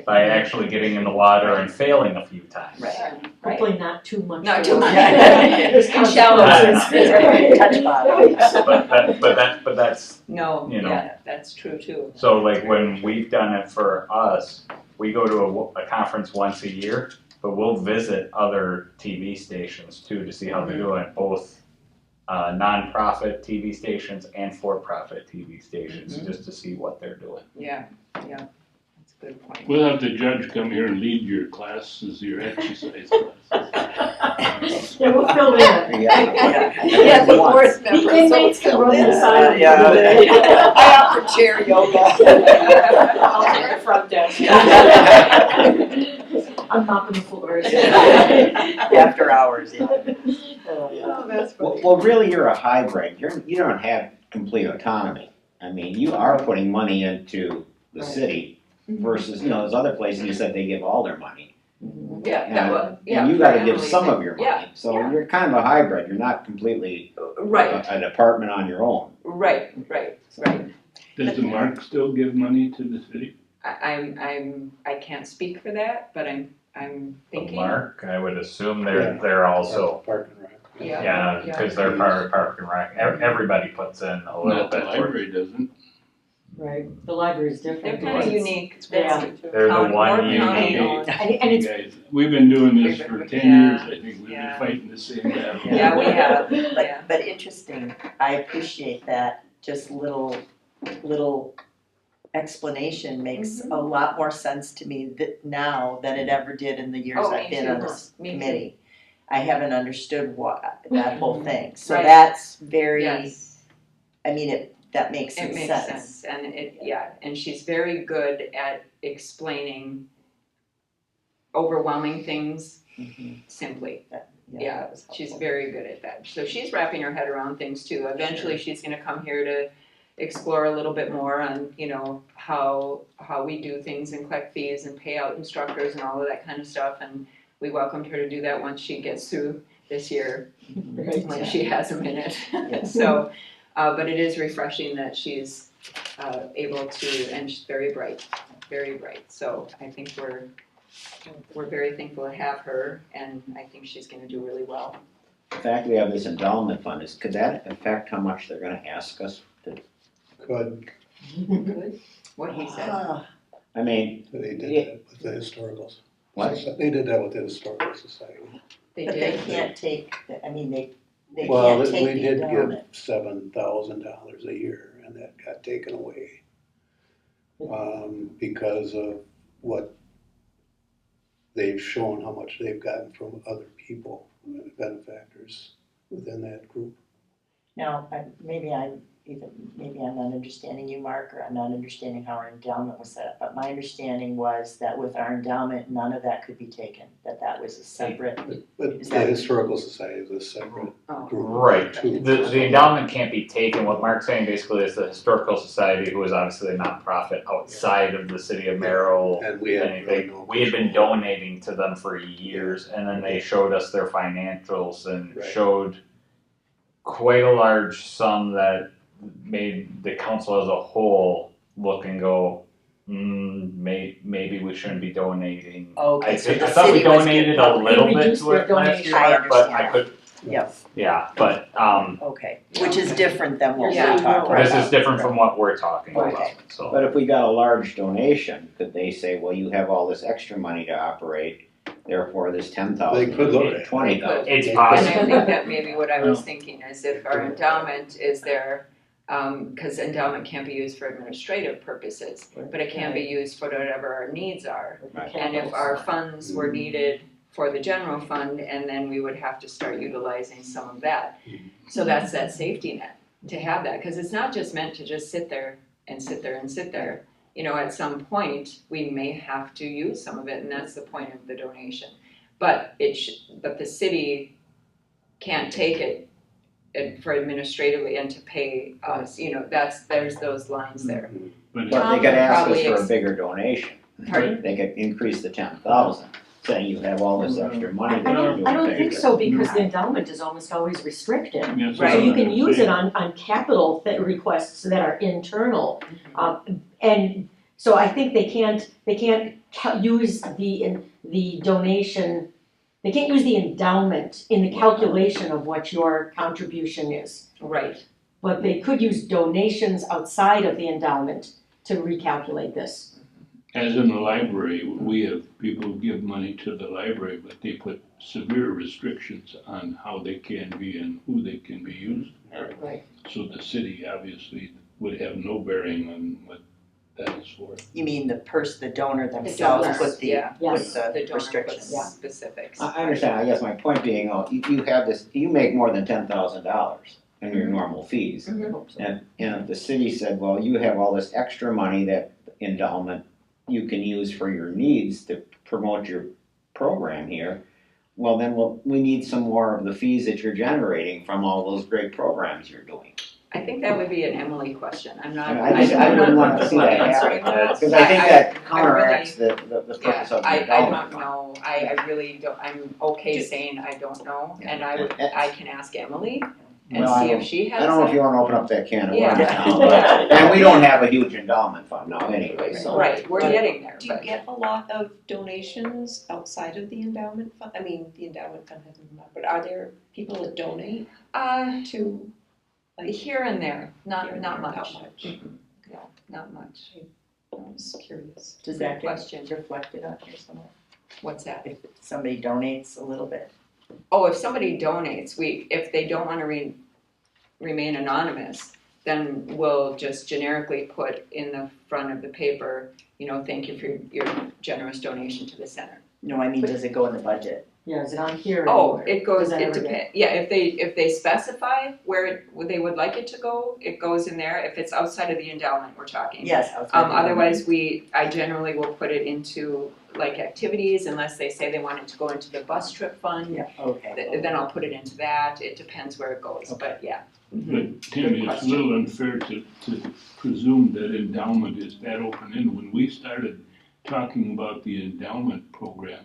By actually getting in the water and failing a few times. Right. Hopefully not too much. Not too much. There's Shallow. consequences. Touch bottom. But that's, No, You know. yeah, that's true too. so like when we've done it for us, we go to a conference once a year, but we'll visit other TV stations too to see how they're doing, both nonprofit TV stations and for-profit TV stations, just to see what they're doing. Yeah, yeah, that's a good point. We'll have the judge come here and lead your classes, your exercise classes. Yeah, we'll fill in. Yeah, the board The members. inmates can run the side. I offer chair yoga. I'll take the front desk. I'm mopping the floors. After hours, yeah. Oh, that's Well, funny. well, really, you're a hybrid. You don't have complete autonomy. I mean, you are putting money into the city versus, you know, those other places, you said they give all their money. Yeah, that was, yeah. And you gotta give primarily some they- of your Yeah, money. So yeah. you're kind of a hybrid. You're not completely right, a department on your own. right, right. Does the Mark still give money to the city? I can't speak for that, but I'm But thinking. Mark, I would assume they're also, Park and Rec. yeah, because they're part of Park and Rec. Everybody puts in a little Not the bit. library doesn't. Right, the library's They're different. kind of unique. Yeah. They're the County- one more you county need. owned. And it's, Guys, we've been doing this for 10 Yeah, years, I think, we've been yeah. fighting the same battle. Yeah, we have, yeah. But interesting, I appreciate that, just little explanation makes a lot more sense to me now than it ever did in the years Oh, I've me been too. on this Me too. committee. I haven't understood that whole thing, so Right. that's very, Yes. I mean, that makes It some makes sense, and and she's very good at explaining overwhelming things Mhm. simply. Yeah, that was She's helpful. very good at that. So she's wrapping her head around things too. Eventually, she's gonna come here to explore a little bit more on, you know, how we do things and collect fees and pay out instructors and all of that kind of stuff. And we welcomed her to do that once she gets through this year, when she has a minute. Yes. So, but it is refreshing that she's able to, and she's very bright, very bright. So I think we're very thankful to have her, and I think she's gonna do really well. The fact we have this endowment fund, could that affect how much they're gonna ask us? Could, What he said. Ah, I mean, they did Yeah. that with the historical. What? They did that with the historical society. They but they did. can't take, I mean, they Well, can't take we the did give endowment. $7,000 a year, and that got taken away. Because of what they've shown, how much they've gotten from other people, benefactors within that group. Now, maybe I'm not understanding you, Mark, or I'm not understanding how our endowment was set up, but my understanding was that with our endowment, none of that could be taken, that was a separate, But Is the that- historical society is a separate Oh. group. Right, too. the endowment can't be taken, what Mark's saying basically is the Historical Society, who is obviously a nonprofit outside of the city of Merrill, And we had really anything, no we had been control. donating to them for years, and then they showed us their financials and Right. showed quite a large sum that made the council as a whole look and go, maybe we shouldn't be donating. okay, I so the thought we city was donated getting, a little bit reduced to their it last donation. year, I but I understand. could, yep, yeah, but, okay, which is different than what Yeah. we're talking about. this is different from what we're talking about, Okay. so. but if we got a large donation, could they say, well, you have all this extra money to operate, therefore this 10,000, They could look at it. 20,000? It's And I possible, think that maybe what I was thinking is if our endowment is there, because endowment can't be used for administrative purposes, but it can be used for whatever our needs are. Right. And if our funds were needed for the general fund, and then we would have to start utilizing some of that. So that's that safety net, to have that, because it's not just meant to just sit there and sit there and sit there. You know, at some point, we may have to use some of it, and that's the point of the donation. But but the city can't take it for administratively and to pay us, you know, there's those lines there. But But they could ask us Probably for a ex- bigger donation. Pardon? They could increase the 10,000, saying you have all this extra money I that you're doing. don't think so, because bigger. the endowment is almost always restricted. That's So what you I'm can use it saying. on capital requests that are internal. And so I think they can't use the donation, they can't use the endowment in the calculation of what your contribution is. Right. But they could use donations outside of the endowment to recalculate this. As in the library, we have people give money to the library, but they put severe restrictions on how they can be and who they can be used. Right. So the city obviously would have no bearing on what that is for. You mean the donor themselves donors, put the, yeah. with Yes. the The donor puts restrictions? Yeah. specifics. I understand, I guess my point being, you have this, you make more than $10,000 in your normal fees. And if the city said, well, you have all this extra money that endowment you can use for your needs to promote your program here, well, then we need some more of the fees that you're generating from all those great programs you're doing. I think that would be an Emily question. I'm not. I wouldn't want to see that answering happen, that. because I think that I counteracts the purpose of the I endowment don't fund. know, I really don't, I'm okay saying I don't know, and I can ask Emily and Well, see if she has I don't know if it. you wanna open up that can of Yeah. worms now, but, and we don't have a huge endowment fund now anyway, so. Right, we're getting there, Do you but get a lot of donations outside of the endowment fund? I mean, the endowment fund hasn't come up, but are there people that donate to, like, here and there, not here and not there? much. Not much. No, not much. I was curious. Does Good that question. get reflected on here somewhere? What's that? If somebody donates a little bit? Oh, if somebody donates, if they don't wanna remain anonymous, then we'll just generically put in the front of the paper, you know, thank you for your generous donation to the center. No, I mean, does it go in the budget? Yeah, is it on here? Oh, anywhere? it goes, Does that it ever get- depends, yeah, if they specify where they would like it to go, it goes in there, if it's outside of the endowment, we're talking. Yes. outside the Otherwise, I generally will put it into like activities unless they say they want it to go into the bus trip fund. Yeah, okay. Then I'll put it into that, it depends where it goes, but yeah. But Tammy, it's a question. little unfair to presume that endowment is that open-ended. When we started talking about the endowment program,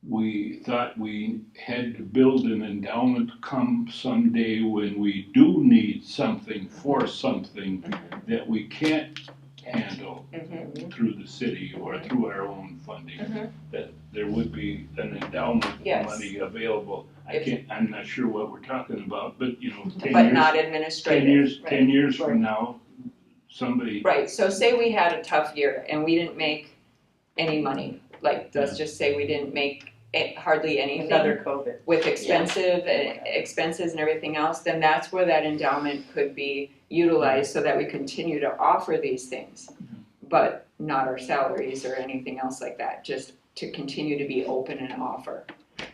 we thought we had to build an endowment come someday when we do need something for something that we can't handle through the city or through our own funding. That there would be an endowment Yes. money available. I'm not sure what we're talking about, but you know, 10 But years, not 10 administrative. years, right. 10 years from now, somebody, Right, so say we had a tough year and we didn't make any money, like, let's just say we didn't make hardly anything. Another COVID. With expenses and everything else, then that's where that endowment could be utilized so that we continue to offer these things. But not our salaries or anything else like that, just to continue to be open and offer.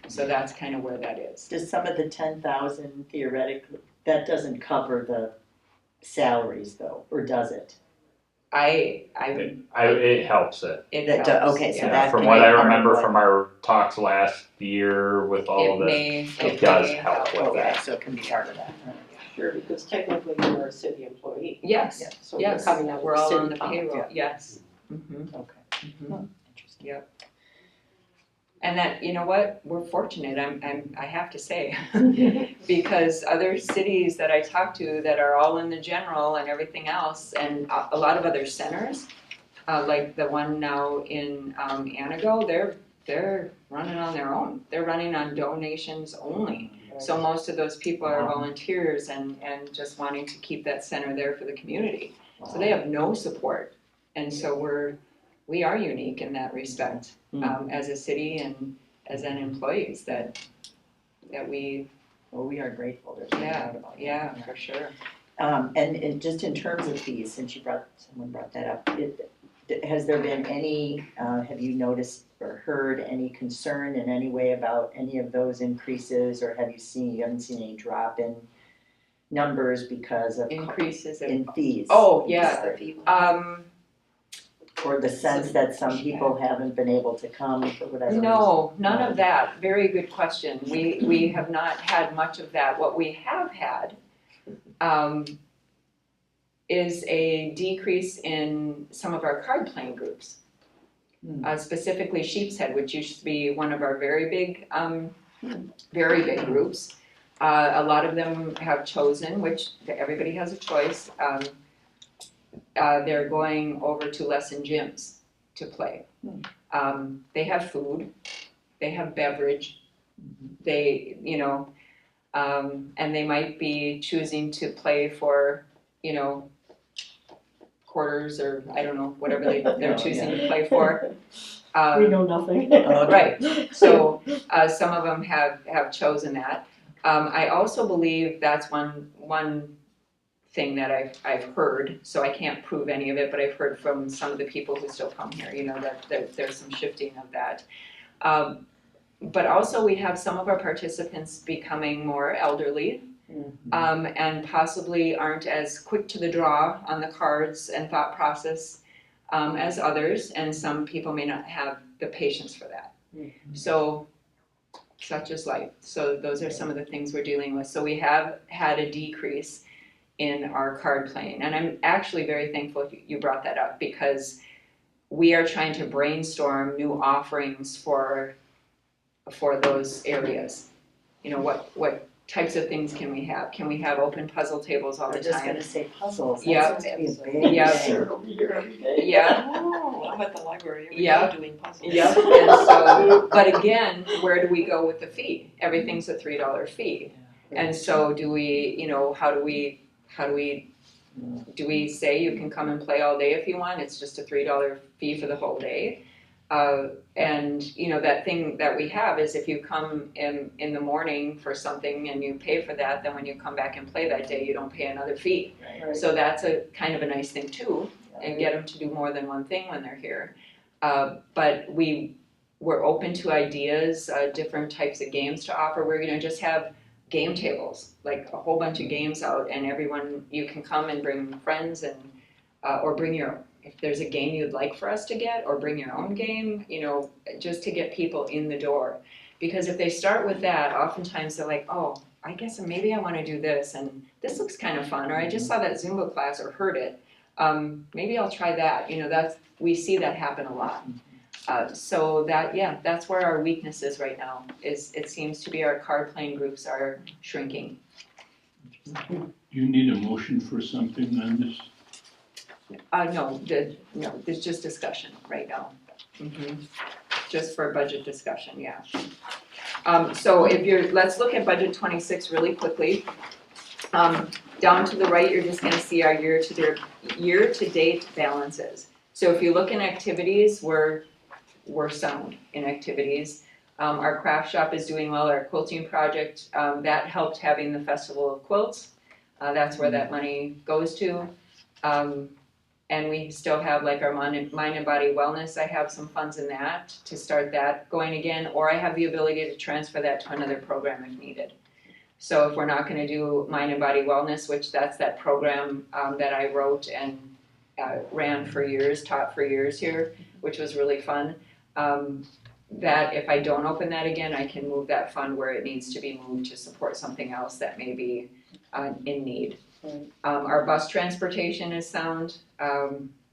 So that's kind of where that is. Does some of the 10,000 theoretically, that doesn't cover the salaries though, or does it? It helps it. It That do- helps, okay, so yeah. that From can what be I part of remember what- from our talks last year with all of it does may help with Okay, that. so it can be part of that. Sure, because technically you're a city employee, Yes, so you're yes, coming out of we're the all on city the fund. payroll, yes. Mhm, Okay. mhm. Interesting. And that, you know what, we're fortunate, I have to say, because other cities that I talk to that are all in the general and everything else, and a lot of other centers, like the one now in Anago, they're running on their own. They're running on donations only. So most of those people are volunteers and just wanting to keep that center there for the community. So they have no support. And so we are unique in that respect, as a city and as an employees that we, Well, we are grateful, there's no doubt about that. yeah, for sure. And just in terms of fees, since someone brought that up, has there been any, have you noticed or heard any concern in any way about any of those increases, or you haven't seen any drop in numbers because of Increases in fees? Oh, yeah, The fee. Or the sense that some people haven't been able to come for whatever reason? no, none of that. Very good question. We have not had much of that. What we have had is a decrease in some of our card playing groups. Specifically Sheep's Head, which used to be one of our very big groups. A lot of them have chosen, which everybody has a choice. They're going over to lesson gyms to play. They have food, they have beverage, they, and they might be choosing to play for, quarters or I don't know, whatever they're choosing to play for. We know nothing. Right, so some of them have chosen that. I also believe that's one thing that I've heard, so I can't prove any of it, but I've heard from some of the people who still come here, that there's some shifting of that. But also we have some of our participants becoming more elderly, and possibly aren't as quick to the draw on the cards and thought process as others, and some people may not have the patience for that. So, such is life. So those are some of the things we're dealing with. So we have had a decrease in our card playing, and I'm actually very thankful you brought that up, because we are trying to brainstorm new offerings for those areas. What types of things can we have? Can we have open puzzle tables all the I'm just time? gonna say puzzles. Yeah. That seems to be a big Yeah. thing. Yeah, I'm at the library every Yeah. day doing puzzles. yep, and so, but again, where do we go with the fee? Everything's a $3 fee. And so do we, how do we say you can come and play all day if you want? It's just a $3 fee for the whole day. And that thing that we have is if you come in the morning for something and you pay for that, then when you come back and play that day, you don't pay another fee. Right. So that's a kind of a nice thing too, and get them to do more than one thing when they're here. But we're open to ideas, different types of games to offer. We're gonna just have game tables, like a whole bunch of games out, and you can come and bring friends and or bring if there's a game you'd like for us to get, or bring your own game, just to get people in the door. Because if they start with that, oftentimes they're like, oh, I guess maybe I want to do this, and this looks kind of fun, or I just saw that Zumba class or heard it. Maybe I'll try that. We see that happen a lot. So that's where our weakness is right now. It seems to be our card playing groups are shrinking. You need a motion for something on this? No, there's just discussion right now. Just for budget discussion, yeah. So let's look at budget 26 really quickly. Down to the right, you're just gonna see our year-to-date balances. So if you look in activities, we're sound in activities. Our craft shop is doing well. Our quilting project, that helped having the Festival of Quilts. That's where that money goes to. And we still have like our mind and body wellness. I have some funds in that to start that going again, or I have the ability to transfer that to another program if needed. So if we're not gonna do mind and body wellness, which that's that program that I wrote and ran for years, taught for years here, which was really fun. That if I don't open that again, I can move that fund where it needs to be moved to support something else that may be in need. Our bus transportation is sound.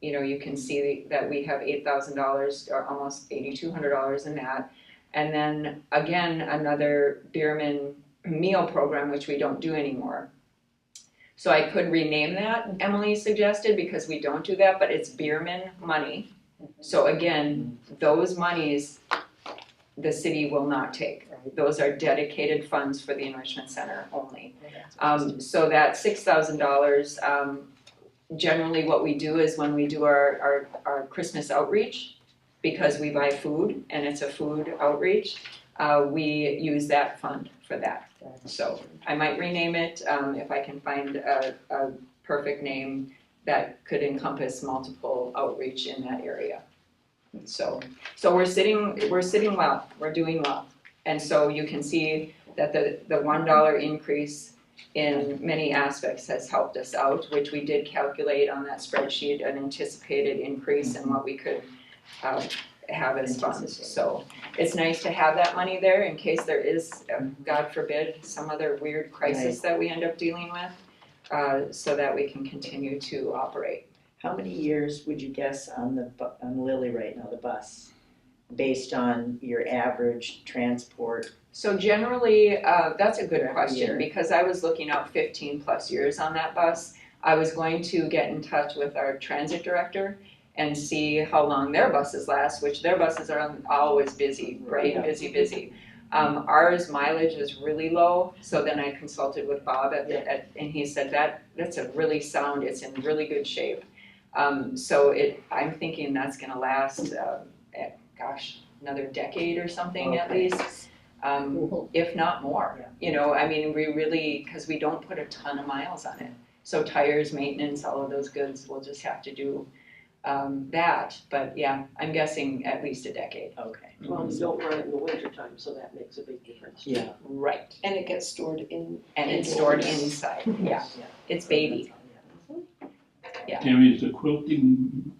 You can see that we have $8,000 or almost $8,200 in that. And then again, another Bierman meal program, which we don't do anymore. So I could rename that, Emily suggested, because we don't do that, but it's Bierman money. So again, those monies the city will not take. Those are dedicated funds for the Enrichment Center only. So that $6,000, generally what we do is when we do our Christmas outreach, because we buy food and it's a food outreach, we use that fund for that. So I might rename it if I can find a perfect name that could encompass multiple outreach in that area. So we're sitting well, we're doing well. And so you can see that the $1 increase in many aspects has helped us out, which we did calculate on that spreadsheet, an anticipated increase in what we could have as funds. So it's nice to have that money there in case there is, God forbid, some other weird crisis that we end up dealing with, so that we can continue to operate. How many years would you guess on Lily right now, the bus, based on your average transport? So generally, that's a good Every question, year. because I was looking out 15 plus years on that bus. I was going to get in touch with our transit director and see how long their buses last, which their buses are always busy, right? Yeah. Busy. Ours mileage is really low, so then I consulted with Bob and he said that's a really sound, it's in really good shape. So I'm thinking that's gonna last, another decade or something at least. If not more, you know, I mean, we really, because we don't put a ton of miles on it. So tires, maintenance, all of those goods, we'll just have to do that. But yeah, I'm guessing at least a decade. Okay. Well, you don't run it in the winter time, so that makes a big difference. Yeah. Right. And it gets stored in. And it's stored inside, yeah. It's baby. Yeah. Tammy, is the quilting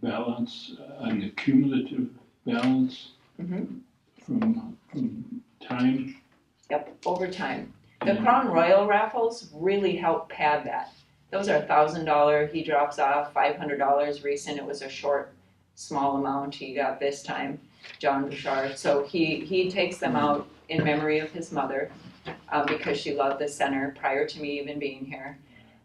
balance on the cumulative balance Mhm. from time? Yep, over time. The Crown Royal raffles really help pad that. Those are $1,000, he drops off $500 recent, it was a short, small amount he got this time, John Bouchard. So he takes them out in memory of his mother, because she loved the center prior to me even being here.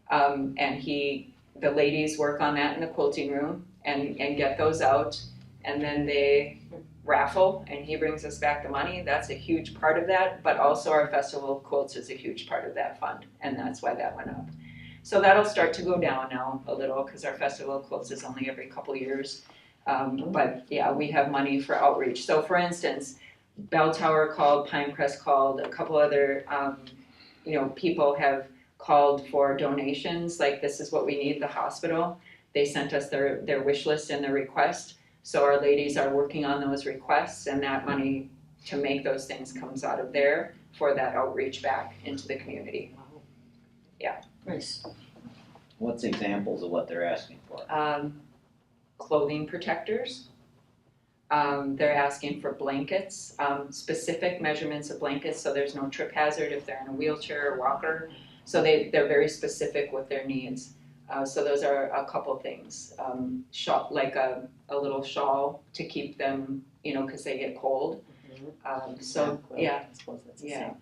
And the ladies work on that in the quilting room and get those out, and then they raffle, and he brings us back the money. That's a huge part of that, but also our Festival of Quilts is a huge part of that fund, and that's why that went up. So that'll start to go down now a little, because our Festival of Quilts is only every couple years. But yeah, we have money for outreach. So for instance, Bell Tower called, Pinecrest called, a couple other people have called for donations, like this is what we need, the hospital. They sent us their wish list and their request. So our ladies are working on those requests, and that money to make those things comes out of there for that outreach back into the community. Nice. What's examples of what they're asking for? Clothing protectors. They're asking for blankets, specific measurements of blankets, so there's no trip hazard if they're in a wheelchair or walker. So they're very specific with their needs. So those are a couple things. Like a little shawl to keep them, because they get cold. I suppose that's the same.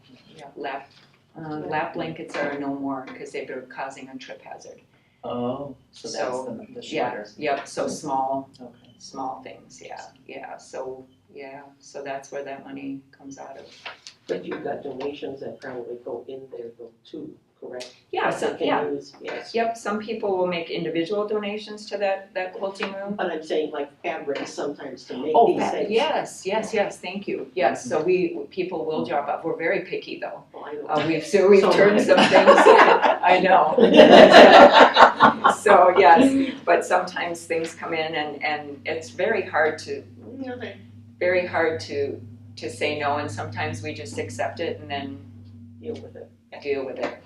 Lap blankets are no more because they've been causing a trip hazard. Oh, so that's the shorter. Yep, so small Okay. things, so that's where that money comes out of. But you've got donations that probably go in there though too, correct? Yeah, That they can use, yes. Yep, some people will make individual donations to that quilting room. But I'm saying like fabrics sometimes to make Oh, these things. yes, thank you. Yes, so people will drop off. We're very picky though. Oh, I know. We've So turned some things, I know. So yes, but sometimes things come in and it's very hard to say no, and sometimes we just accept it and then Deal with it.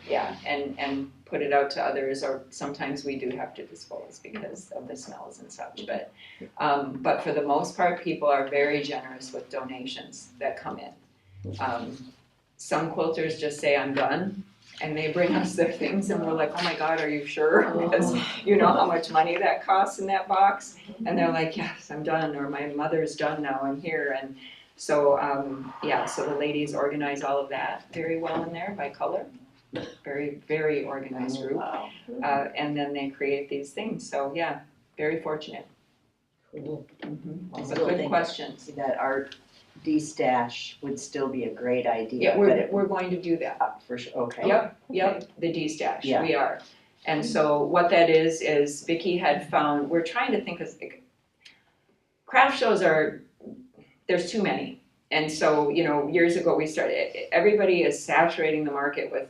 and put it out to others, or sometimes we do have to dispose because of the smells and such, but for the most part, people are very generous with donations that come in. Some quilters just say, I'm done, and they bring us their things and we're like, oh my God, are you sure? Because you know how much money that costs in that box? And they're like, yes, I'm done, or my mother's done now, I'm here. And so, so the ladies organize all of that very well in there by color. Very, very organized group. Wow. And then they create these things. So yeah, very fortunate. Cool. It's a Still good think question. That art D-stash would still be a great idea. Yeah, but we're going to do that. for sure, okay. Yep, the D-stash, Yeah. we are. And so what that is Vicki had found, we're trying to think of, craft shows there's too many. And so, years ago we started, everybody is saturating the market with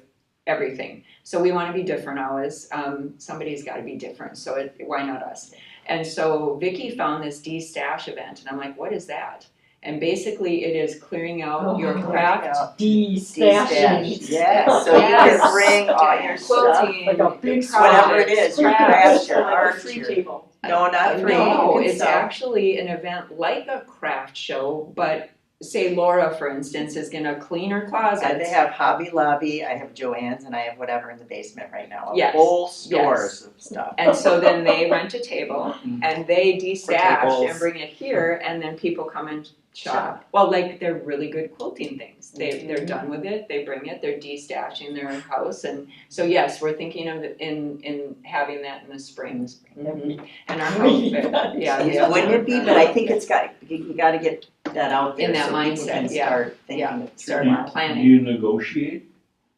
everything. So we wanna be different always, somebody's gotta be different, so why not us? And so Vicky found this de-stash event, and I'm like, what is that? And basically it is clearing out your craft. De-stashing. Yes, so you can bring all your stuff, Quilting, Like a big whatever it is, your craft, your Like a art, free your. table. No, not free. No, You can it's sell. actually an event like a craft show, but say Laura, for instance, is gonna clean her closet. They have Hobby Lobby, I have Joann's, and I have whatever in the basement right now. Yes, Whole stores of stuff. And so then they rent a table and they de-stash tables. and bring it here, and then people come and shop. Well, like, they're really good quilting things. They're done with it, they bring it, they're de-stashing their house, and so yes, we're thinking of it in having that in the spring. Mhm. And our hope, that- yeah. Wouldn't it be, but I think it's got, you gotta get that out there. In that so people mindset, can yeah. start Yeah, thinking it start through. Do planning. you negotiate?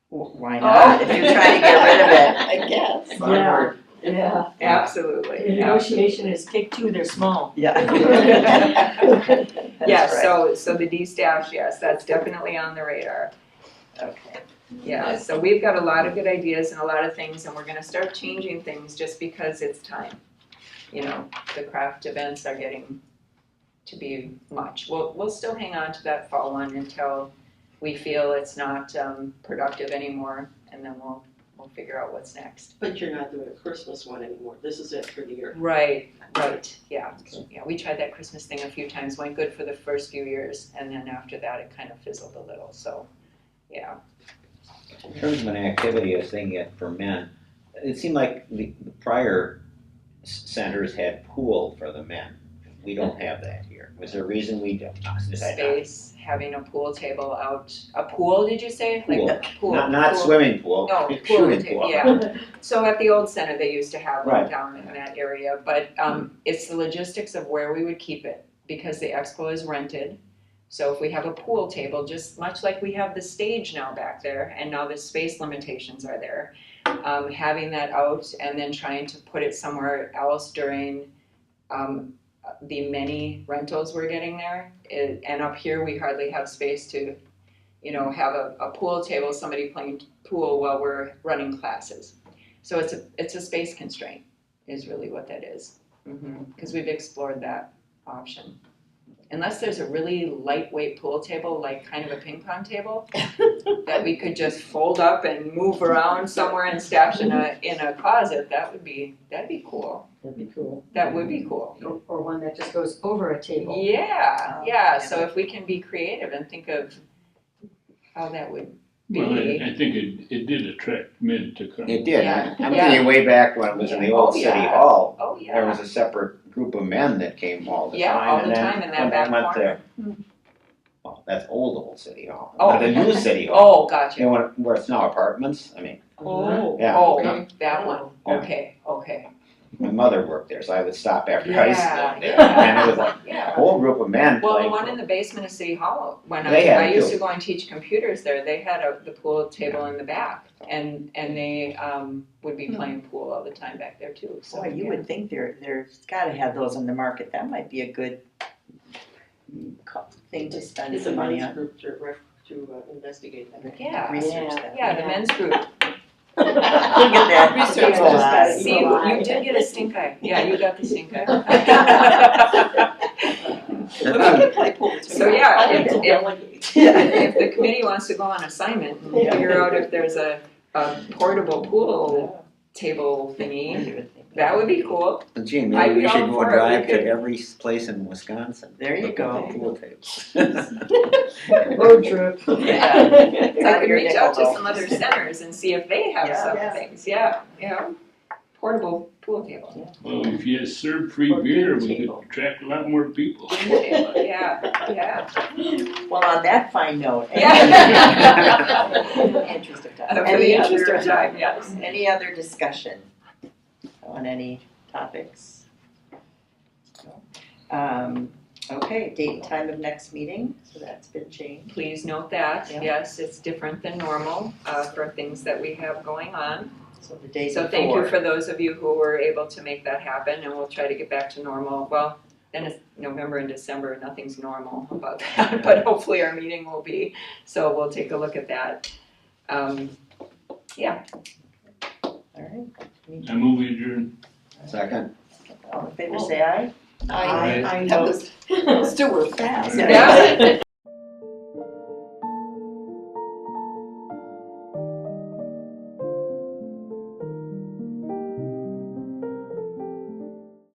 Why not, if you're trying to get rid of it, I guess. Yeah. Yeah, Absolutely. the negotiation is kick two, they're small. Yeah. Yeah, That's right. so the de-stash, yes, that's definitely on the radar. Okay. Yeah, so we've got a lot of good ideas and a lot of things, and we're gonna start changing things just because it's time. You know, the craft events are getting to be much. We'll still hang on to that fall one until we feel it's not productive anymore, and then we'll figure out what's next. But you're not doing a Christmas one anymore, this is it for the year. Right, yeah. Yeah, we tried that Christmas thing a few times, went good for the first few years, and then after that, it kind of fizzled a little, so, yeah. In terms of an activity, I was thinking it for men, it seemed like the prior centers had pool for the men. We don't have that here. Was there a reason we don't? Space, having a pool table out, a pool, did you say? Pool. Like the pool? Not pool. swimming pool, No, pool, shooting pool. yeah. So at the old center, they used to have one Right. down in that area, but it's the logistics of where we would keep it, because the expo is rented. So if we have a pool table, just much like we have the stage now back there, and now the space limitations are there, having that out and then trying to put it somewhere else during the many rentals we're getting there, and up here we hardly have space to, you know, have a pool table, somebody playing pool while we're running classes. So it's a space constraint is really what that is, because we've explored that option. Unless there's a really lightweight pool table, like kind of a ping pong table, that we could just fold up and move around somewhere and stash in a closet, that'd be cool. That'd be cool. That would be cool. Or one that just goes over a table. Yeah, so if we can be creative and think of how that would be. Well, I think it did attract men to come. It did. Yeah. I'm Yeah. thinking way back when it was in the old Oh, city yeah. hall. Oh, There yeah. was a separate group of men that came all the Yeah, time. all and the then time in that when back they went corner. well, that's old city hall. Oh. Not the new city hall. Oh, gotcha. You know, where it's now apartments. I mean, Oh. Yeah. Oh, Okay. that one. Yeah. Okay. my mother worked there, so I would stop after high Yeah, school there. yeah. And it was like a Yeah. whole group of men Well, the playing. one in the basement of City Hall, when They had I it used too. to go and teach computers there, they had the pool table in the back, and they would be playing pool all the time back there too. So Boy, you yeah. would think there's gotta have those on the market, that might be a good thing to spend It's a some money men's on. group to investigate that. Yeah. Research that. Yeah, the men's group. Look at that. Research People just got it. See, you did get a stink eye. Yeah, you got the stink eye. But we can play pool too. So, yeah, I like if- to if- delegate. If the committee wants to go on assignment and figure out if there's a portable pool table thingy, that would be cool. Gee, I'd maybe be we should all go for it. We drive could- to every place in Wisconsin. There you Look at go. the pool tables. Road trip. Yeah. I could reach out to some other centers and see if they have Yeah. some Yeah. things, yeah. Portable pool table. Well, if you serve free beer, we could attract a lot more people. Yeah. Well, on that fine note. Yeah. In the interest of time. For the Any interest other- of time, yes. Any other discussion on any topics? Okay, date and time of next meeting, so that's been changed. Please note that, Yeah. yes, it's different than normal for things that we have going on. So the day So before. thank you for those of you who were able to make that happen, and we'll try to get back to normal. Well, then it's November and December, nothing's normal about that, but hopefully our meeting will be, so we'll take a look at that. All right, I move we adjourn. Second. all in favor, say aye. I, that was, those two were fast. Yeah.